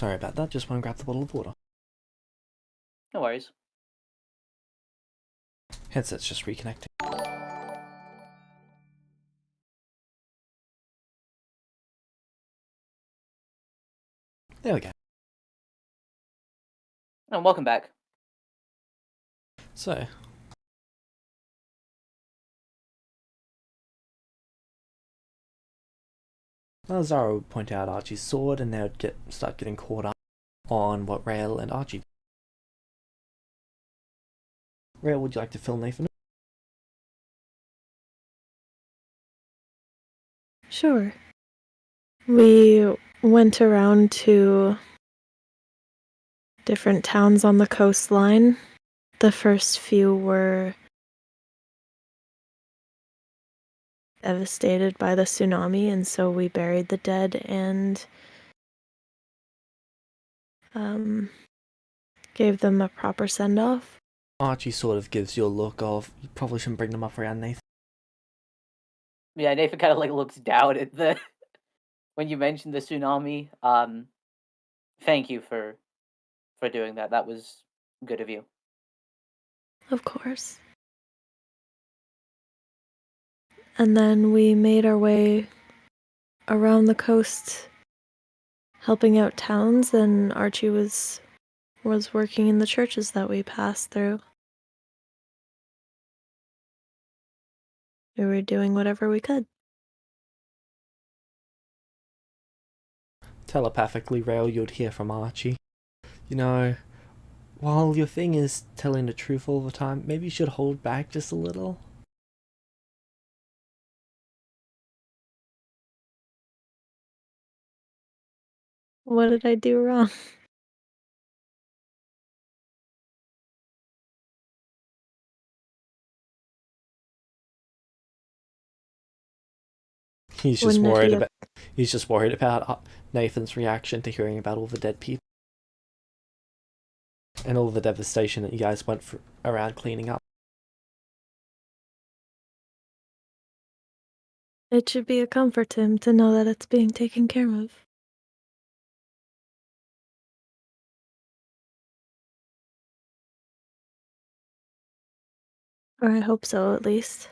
Sorry about that, just want to grab the bottle of water. No worries. Headset's just reconnecting. There we go. Oh, welcome back. So, now Zara would point out Archie's sword, and they would start getting caught up on what Rael and Archie did. Rael, would you like to fill Nathan? Sure. We went around to different towns on the coastline. The first few were devastated by the tsunami, and so we buried the dead and gave them a proper send-off. Archie sort of gives you a look of, you probably shouldn't bring them up around Nathan. Yeah, Nathan kind of like looks down at the when you mentioned the tsunami. Thank you for doing that. That was good of you. Of course. And then we made our way around the coast helping out towns, and Archie was working in the churches that we passed through. We were doing whatever we could. Telepathically, Rael, you'd hear from Archie. You know, while your thing is telling the truth all the time, maybe you should hold back just a little. What did I do wrong? He's just worried about Nathan's reaction to hearing about all the dead people and all the devastation that you guys went around cleaning up. It should be a comfort to him to know that it's being taken care of. Or I hope so, at least.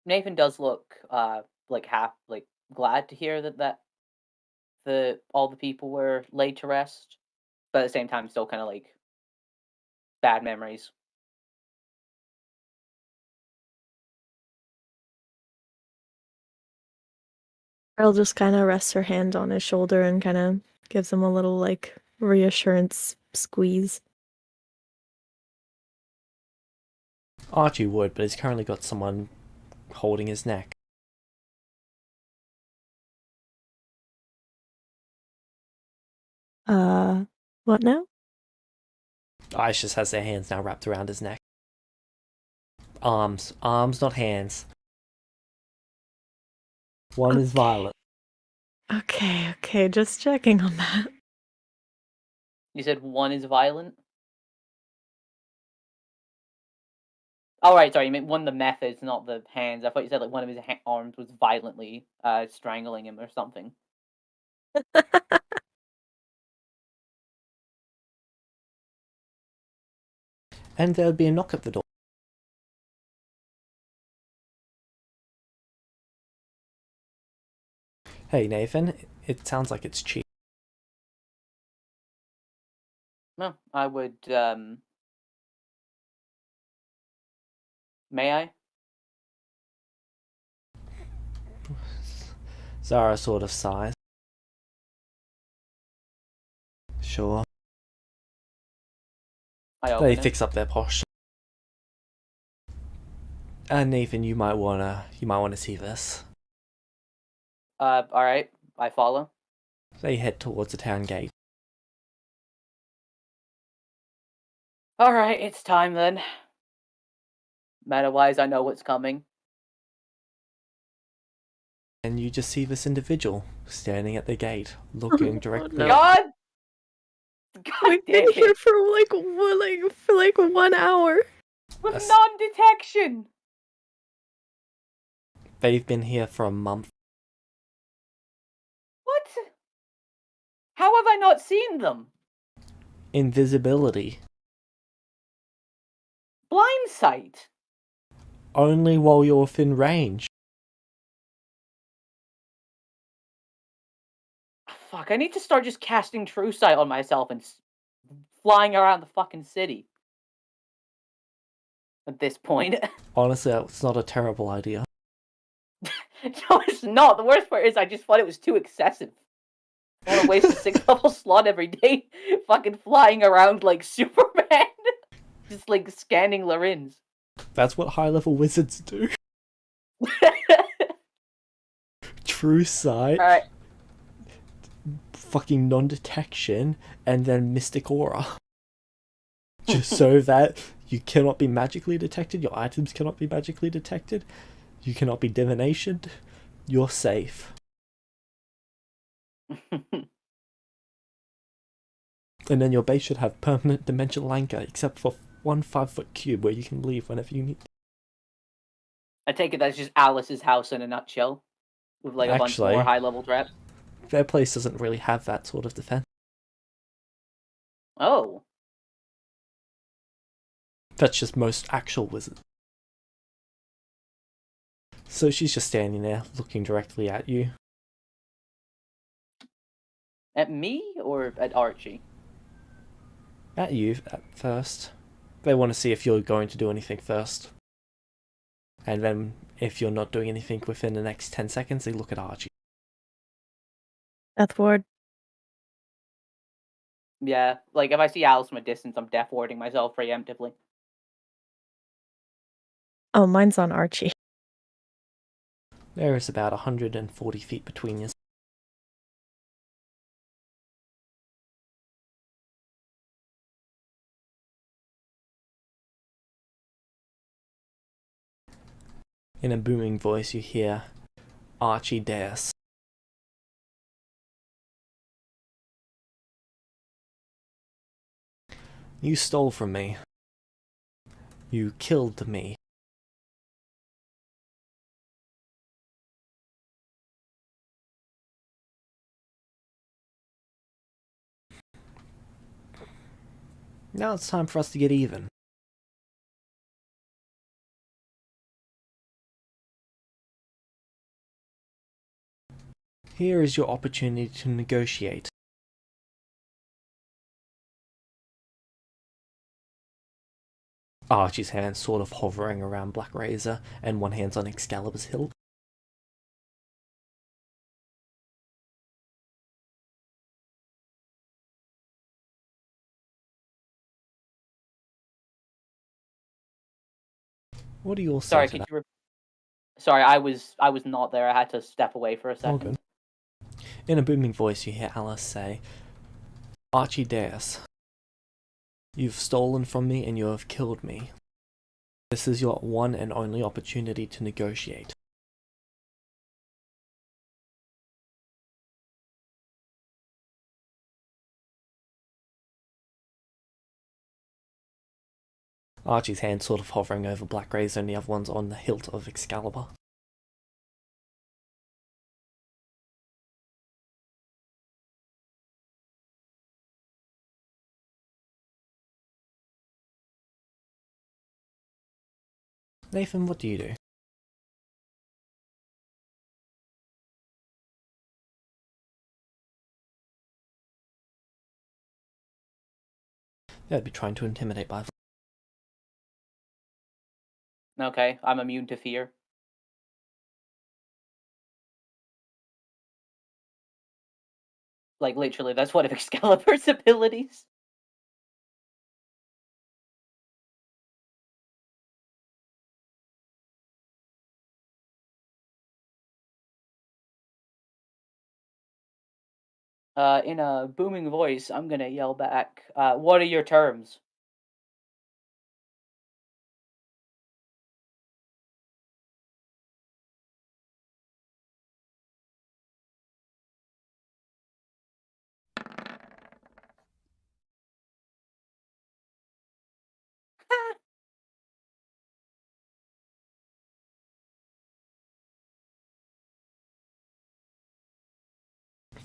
Nathan does look like glad to hear that all the people were laid to rest, but at the same time still kind of like bad memories. Earl just kind of rests her hand on his shoulder and kind of gives him a little, like, reassurance squeeze. Archie would, but he's currently got someone holding his neck. What now? Ice just has their hands now wrapped around his neck. Arms, not hands. One is violet. Okay, just checking on that. You said one is violent? Oh, right, sorry, you meant one of the methods, not the hands. I thought you said like one of his arms was violently strangling him or something. And there would be a knock at the door. Hey, Nathan, it sounds like it's cheap. No, I would, may I? Zara sort of sighs. Sure. They fix up their posture. And Nathan, you might wanna see this. Alright, I follow. They head towards the town gate. Alright, it's time then. Meta-wise, I know what's coming. And you just see this individual standing at the gate, looking directly no. at God! God We've damn been here it! for like 1 hour. With That's- non-detection! They've been here for a month. What? How have I not seen them? Invisibility. Blind sight. Only while you're within range. Fuck, I need to start just casting True Sight on myself and flying around the fucking city. At this point. Honestly, that's not a terrible idea. No, it's not. The worst part is I just thought it was too excessive. I want to waste a 6th level slot every day fucking flying around like Superman. Just like scanning Larins. That's what high-level wizards do. True sight, Alright. fucking non-detection, and then mystic aura. Just so that you cannot be magically detected, your items cannot be magically detected, you cannot be divinationed, you're safe. And then your base should have permanent dimensional anchor, except for one 5-foot cube where you can leave whenever you need. I take it that's just Alice's house in a nutshell. With like a bunch Actually- more high-level traps. Their place doesn't really have that sort of defense. Oh. That's just most actual wizards. So she's just standing there, looking directly at you. At me or at Archie? At you at first. They want to see if you're going to do anything first. And then, if you're not doing anything within the next 10 seconds, they look at Archie. Death ward. Yeah, like if I see Alice from a distance, I'm death warding myself preemptively. Oh, mine's on Archie. There is about 140 feet between you. In a booming voice, you hear Archie dares. You stole from me. You killed me. Now it's time for us to get even. Here is your opportunity to negotiate. Archie's hand sort of hovering around Black Razor, and one hand's on Excalibur's hilt. What do you all say Sorry, to could that? you Sorry, I was not there. I had to step away for a All second. good. In a booming voice, you hear Alice say, Archie dares. You've stolen from me and you have killed me. This is your one and only opportunity to negotiate. Archie's hand sort of hovering over Black Razor and the other one's on the hilt of Excalibur. Nathan, what do you do? They'd be trying to intimidate by. Okay, I'm immune to fear. Like, literally, that's one of Excalibur's abilities. In a booming voice, I'm gonna yell back, what are your terms?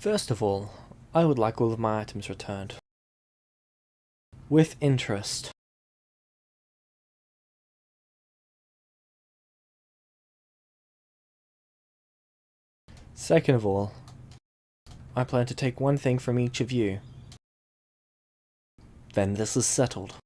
First of all, I would like all of my items returned. With interest. Second of all, I plan to take one thing from each of you. Then this is settled.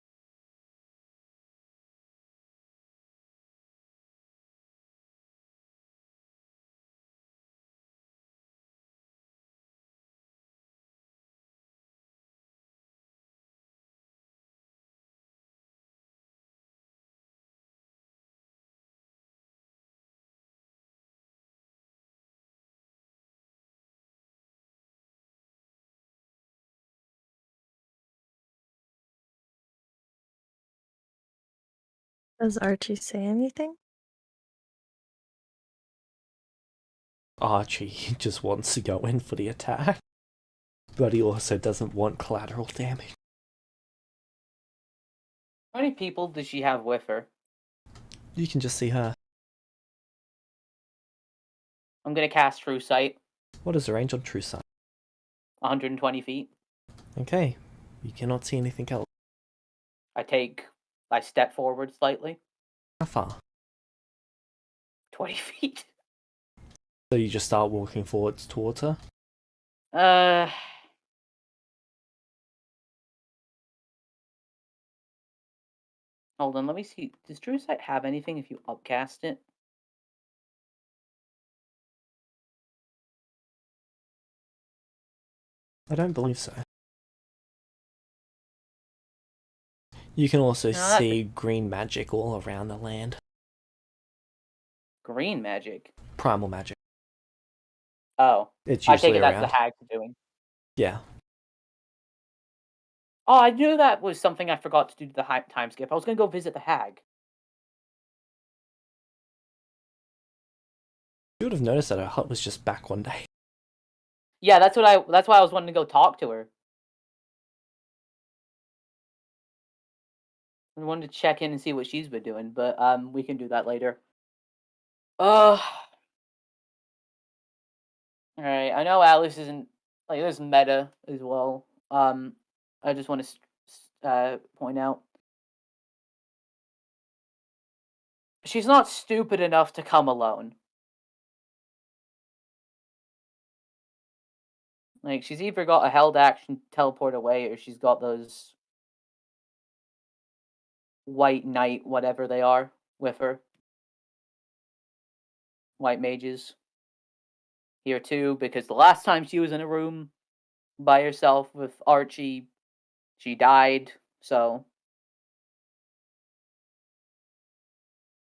Does Archie say anything? Archie just wants to go in for the attack, but he also doesn't want collateral damage. How many people does she have with her? You can just see her. I'm gonna cast True Sight, What is the range on True Sight? 120 feet. Okay, you cannot see anything else. I step forward slightly. How far? 20 feet. So you just start walking forwards towards her? Hold on, let me see. Does True Sight have anything if you upcast it? I don't believe so. You can also that's see green magic all around the land. Green magic. Primal magic. Oh, It's I take usually it that's around. the hag's doing. Yeah. Oh, I knew that was something I forgot to do to the time skip. I was gonna go visit the hag. You would have noticed that her hut was just back one day. Yeah, that's why I was wanting to go talk to her. I wanted to check in and see what she's been doing, but we can do that later. Alright, I know Alice isn't like there's meta as well. I just want to point out she's not stupid enough to come alone. Like she's either got a held action teleport away, or she's got those white knight whatever they are with her. White mages here too, because the last time she was in a room by herself with Archie, she died. So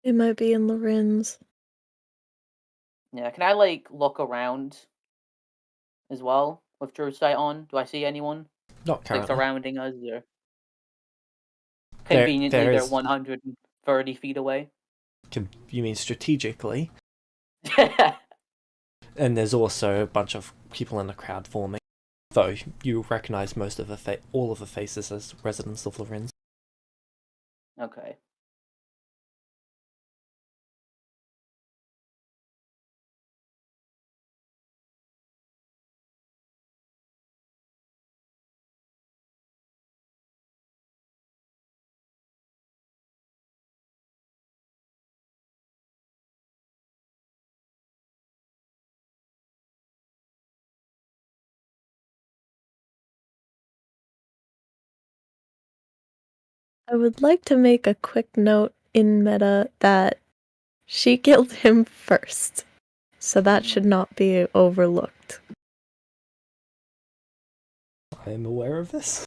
It might be in Lorenz. yeah, can I like look around as well with True Sight on? Do I see anyone Not like currently. surrounding us? Or There conveniently, they're is. 130 feet away. You mean strategically? And there's also a bunch of people in the crowd forming. Though you recognize most of all of the faces as residents of Lorenz. Okay. I would like to make a quick note in meta that she killed him first, so that should not be overlooked. I am aware of this.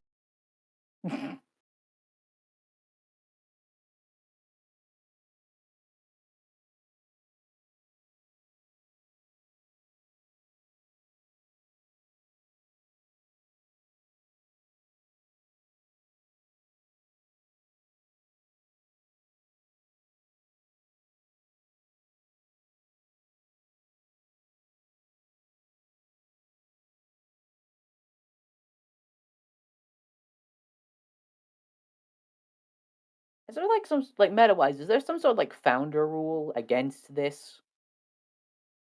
Is there like some like meta wise? Is there some sort of like founder rule against this?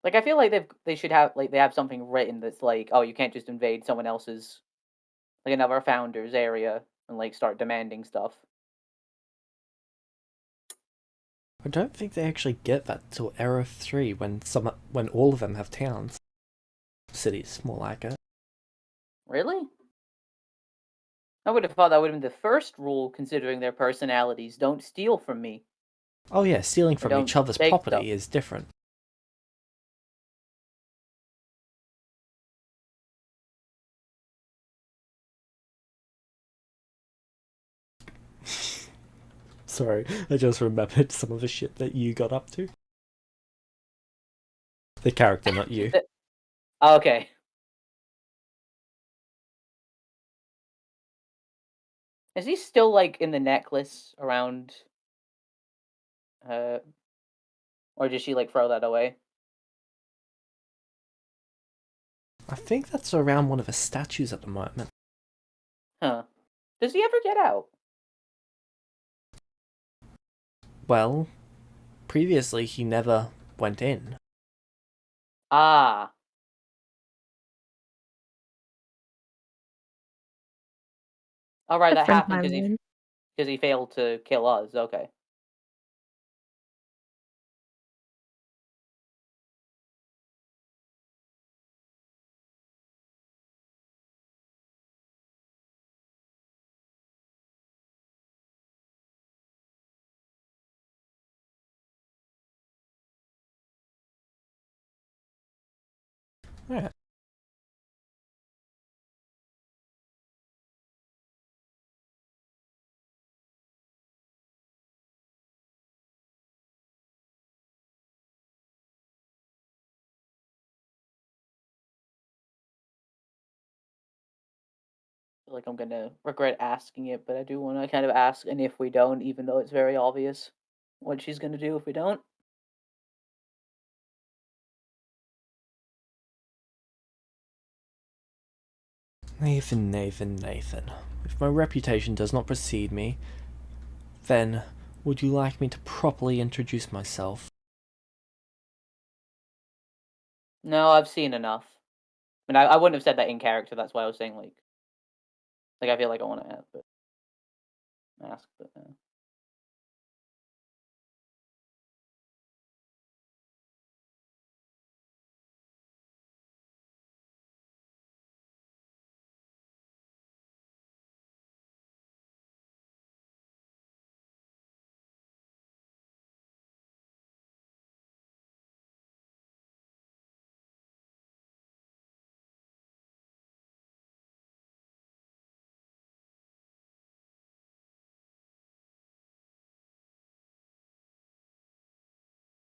Like, I feel like they should have, like, they have something written that's like, oh, you can't just invade someone else's, like, another founder's area and, like, start demanding stuff. I don't think they actually get that till Era 3 when all of them have towns. Cities, more like it. Really? I would have thought that would have been the first rule, considering their personalities. Don't steal from me. Oh yeah, stealing from don't each other's take property stuff. is different. Sorry, I just remembered some of the shit that you got up to. The character, not you. Okay. Is he still, like, in the necklace around... or did she, like, throw that away? I think that's around one of the statues at the moment. Huh. Does he ever get out? Well, previously he never went in. Ah. Alright, that Different happened timeline. because he failed to kill us. Okay. Yeah. I feel like I'm gonna regret asking it, but I do want to kind of ask, and if we don't, even though it's very obvious what she's gonna do if we don't. Nathan. If my reputation does not precede me, then would you like me to properly introduce myself? No, I've seen enough. I mean, I wouldn't have said that in character. That's why I was saying like I feel like I want to ask, but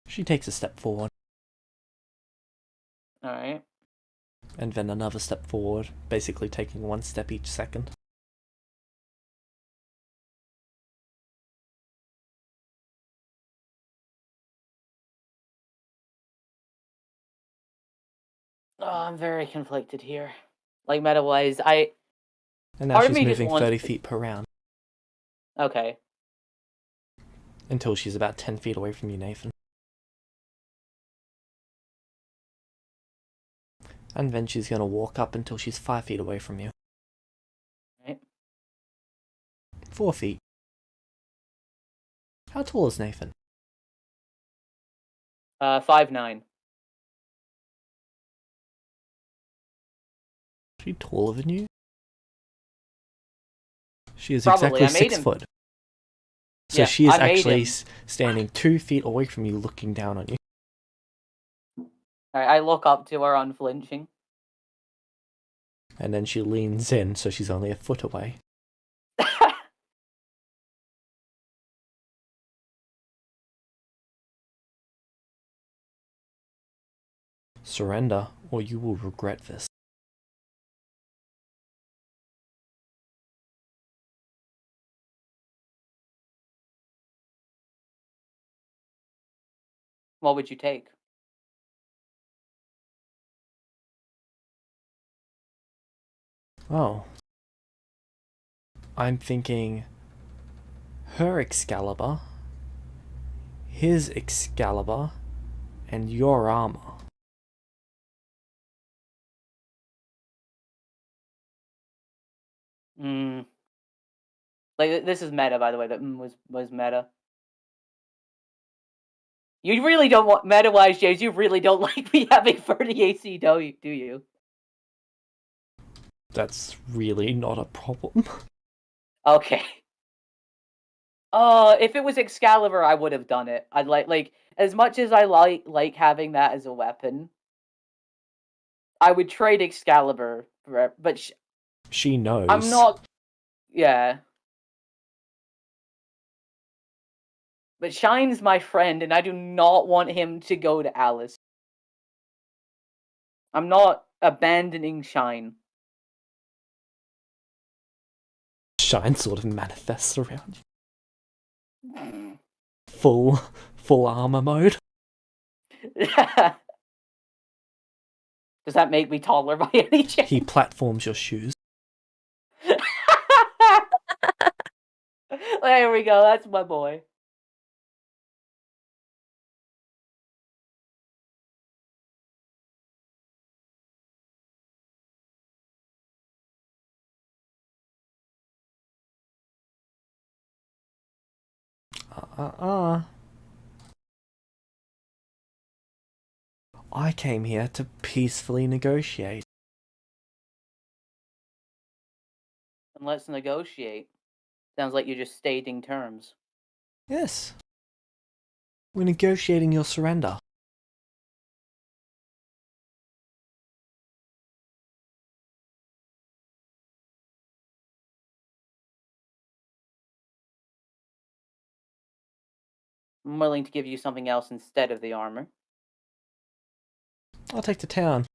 She takes a step forward, all right. and then another step forward, basically taking one step each second. Oh, I'm very conflicted here. Like meta-wise, And now Part of she's me just moving wants 30 to- feet per round, okay. until she's about 10 feet away from you, Nathan. And then she's gonna walk up until she's 5 feet away from you. Right. 4 feet. How tall is Nathan? 5'9". Is she taller than you? She is Probably. exactly I made 6 him- foot. So Yeah, she is I made actually him. standing 2 feet away from you, looking down on you. All right, I look up to her unflinching. And then she leans in, so she's only a foot away. Surrender, or you will regret this. What would you take? Oh. I'm thinking her Excalibur, his Excalibur, and your armor. Mm. Like, this is meta, by the way. That was meta. You really don't want meta-wise, James. You really don't like me having 30 AC, do you? That's really not a problem. Okay. If it was Excalibur, I would have done it. I'd like as much as I like having that as a weapon, I would trade Excalibur for it, but She knows. I'm not. Yeah. But Shine's my friend, and I do not want him to go to Alice. I'm not abandoning Shine. Shine sort of manifests around you. Full armor mode. Does that make me taller by any chance? He platforms your shoes. There we go. That's my boy. I came here to peacefully negotiate. And let's negotiate. Sounds like you're just stating terms. Yes. We're negotiating your surrender. I'm willing to give you something else instead of the armor. I'll take the town.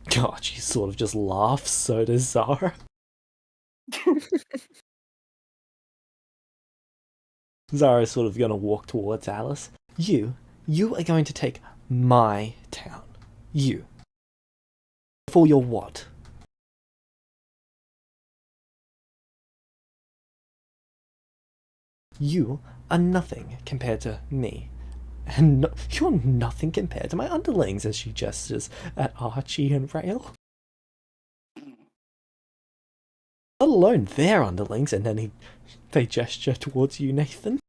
God, she sort of just laughs, so does Zara. Zara's sort of gonna walk towards Alice. You are going to take my town. You. For your what? You are nothing compared to me. And you're nothing compared to my underlings, as she gestures at Archie and Rail. Let alone their underlings, and then they gesture towards you, Nathan.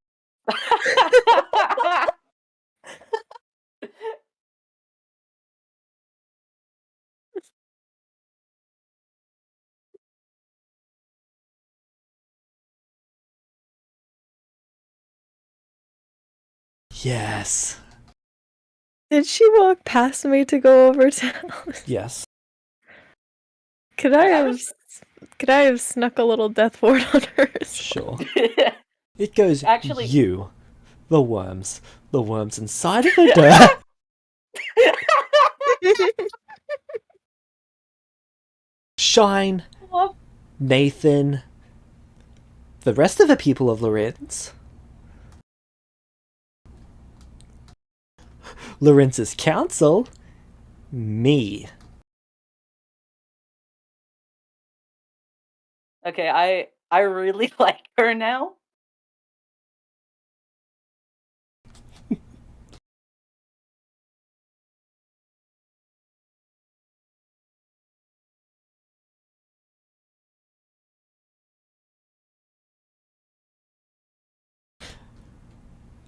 Yes. Did she walk past me to go over to Alice? Yes. Could I have snuck a little death ward on her? Sure. It goes, Actually, you, the worms inside of the dirt. Shine, Nathan, the rest of the people of Lorenz. Lorenz's council, me. okay, I really like her now.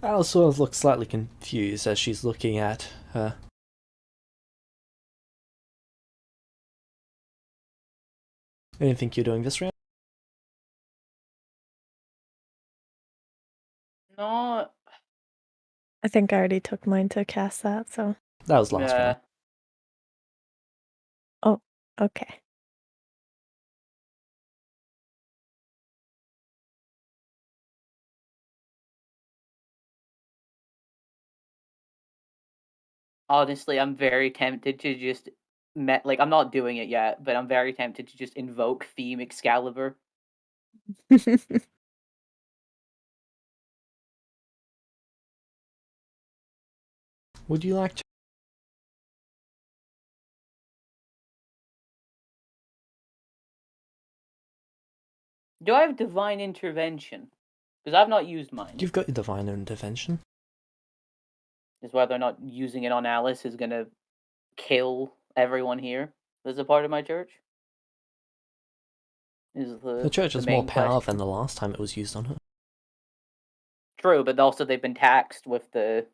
Alice sort of looks slightly confused as she's looking at her. I didn't think you're doing this round. No. I think I already took mine to cast that, so. That was last round. Oh, okay. Honestly, I'm very tempted to just I'm not doing it yet, but I'm very tempted to just invoke theme Excalibur. Would you like to? Do I have divine intervention? Because I've not used mine. You've got your divine intervention. Is whether or not using it on Alice is gonna kill everyone here as a part of my church? Is The church has more main power question. than the last time it was used on her. True, but also they've been taxed with the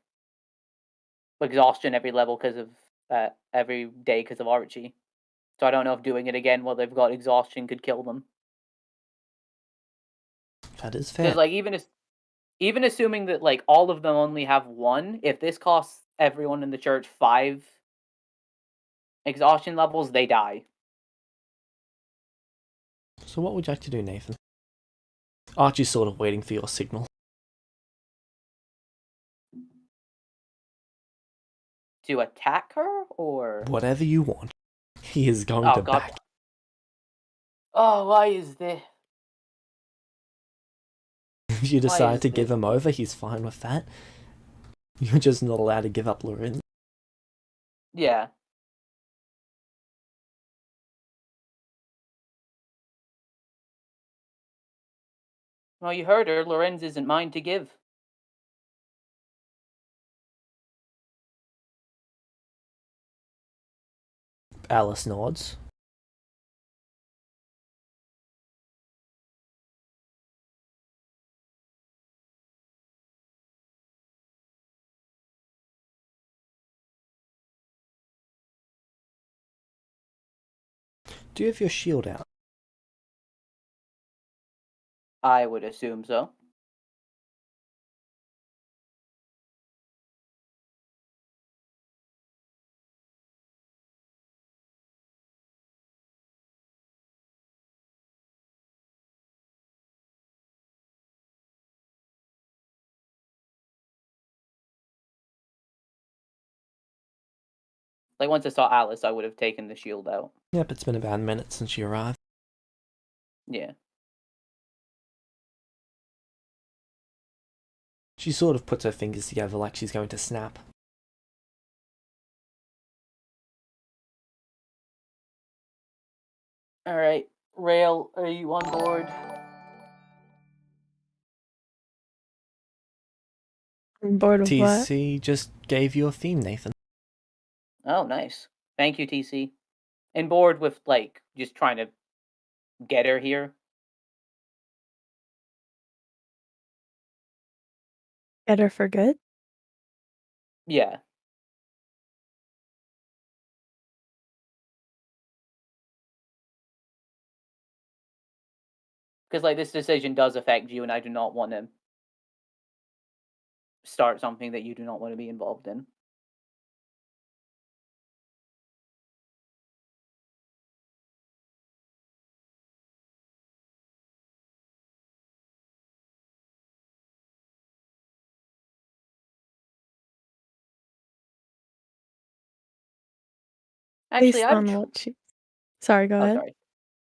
exhaustion every level because of every day because of Archie. So I don't know if doing it again while they've got exhaustion could kill them. That is fair. Because like even assuming that like all of them only have one, if this costs everyone in the church 5 exhaustion levels, they die. So what would you like to do, Nathan? Archie's sort of waiting for your signal. To attack her or Whatever you want. He is going to God. back. Oh, why is this? If you decide is to give this? him over, he's fine with that. You're just not allowed to give up Lorenz. Yeah. Well, you heard her. Lorenz isn't mine to give. Alice nods. Do you have your shield out? I would assume so. Like, once I saw Alice, I would have taken the shield out. Yep, it's been about a minute since she arrived. Yeah. She sort of puts her fingers together like she's going to snap. Alright. Rail, are you on board? I'm bored of what? TC just gave you a theme, Nathan. Oh, nice. Thank you, TC. And bored with, like, just trying to get her here. Get her for good? Yeah. Because, like, this decision does affect you, and I do not want to start something that you do not want to be involved in. Actually, Based I have on what she... Sorry, go Oh, ahead. sorry.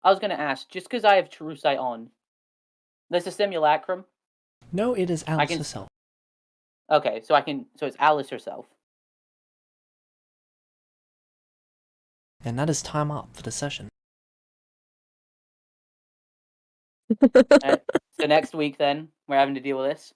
I was going to ask, just because I have True Sight on, this is Simulacrum? No, it is Alice can- herself. Okay, so it's Alice herself. And that is time up for the session. Alright, so next week, then, we're having to deal with this.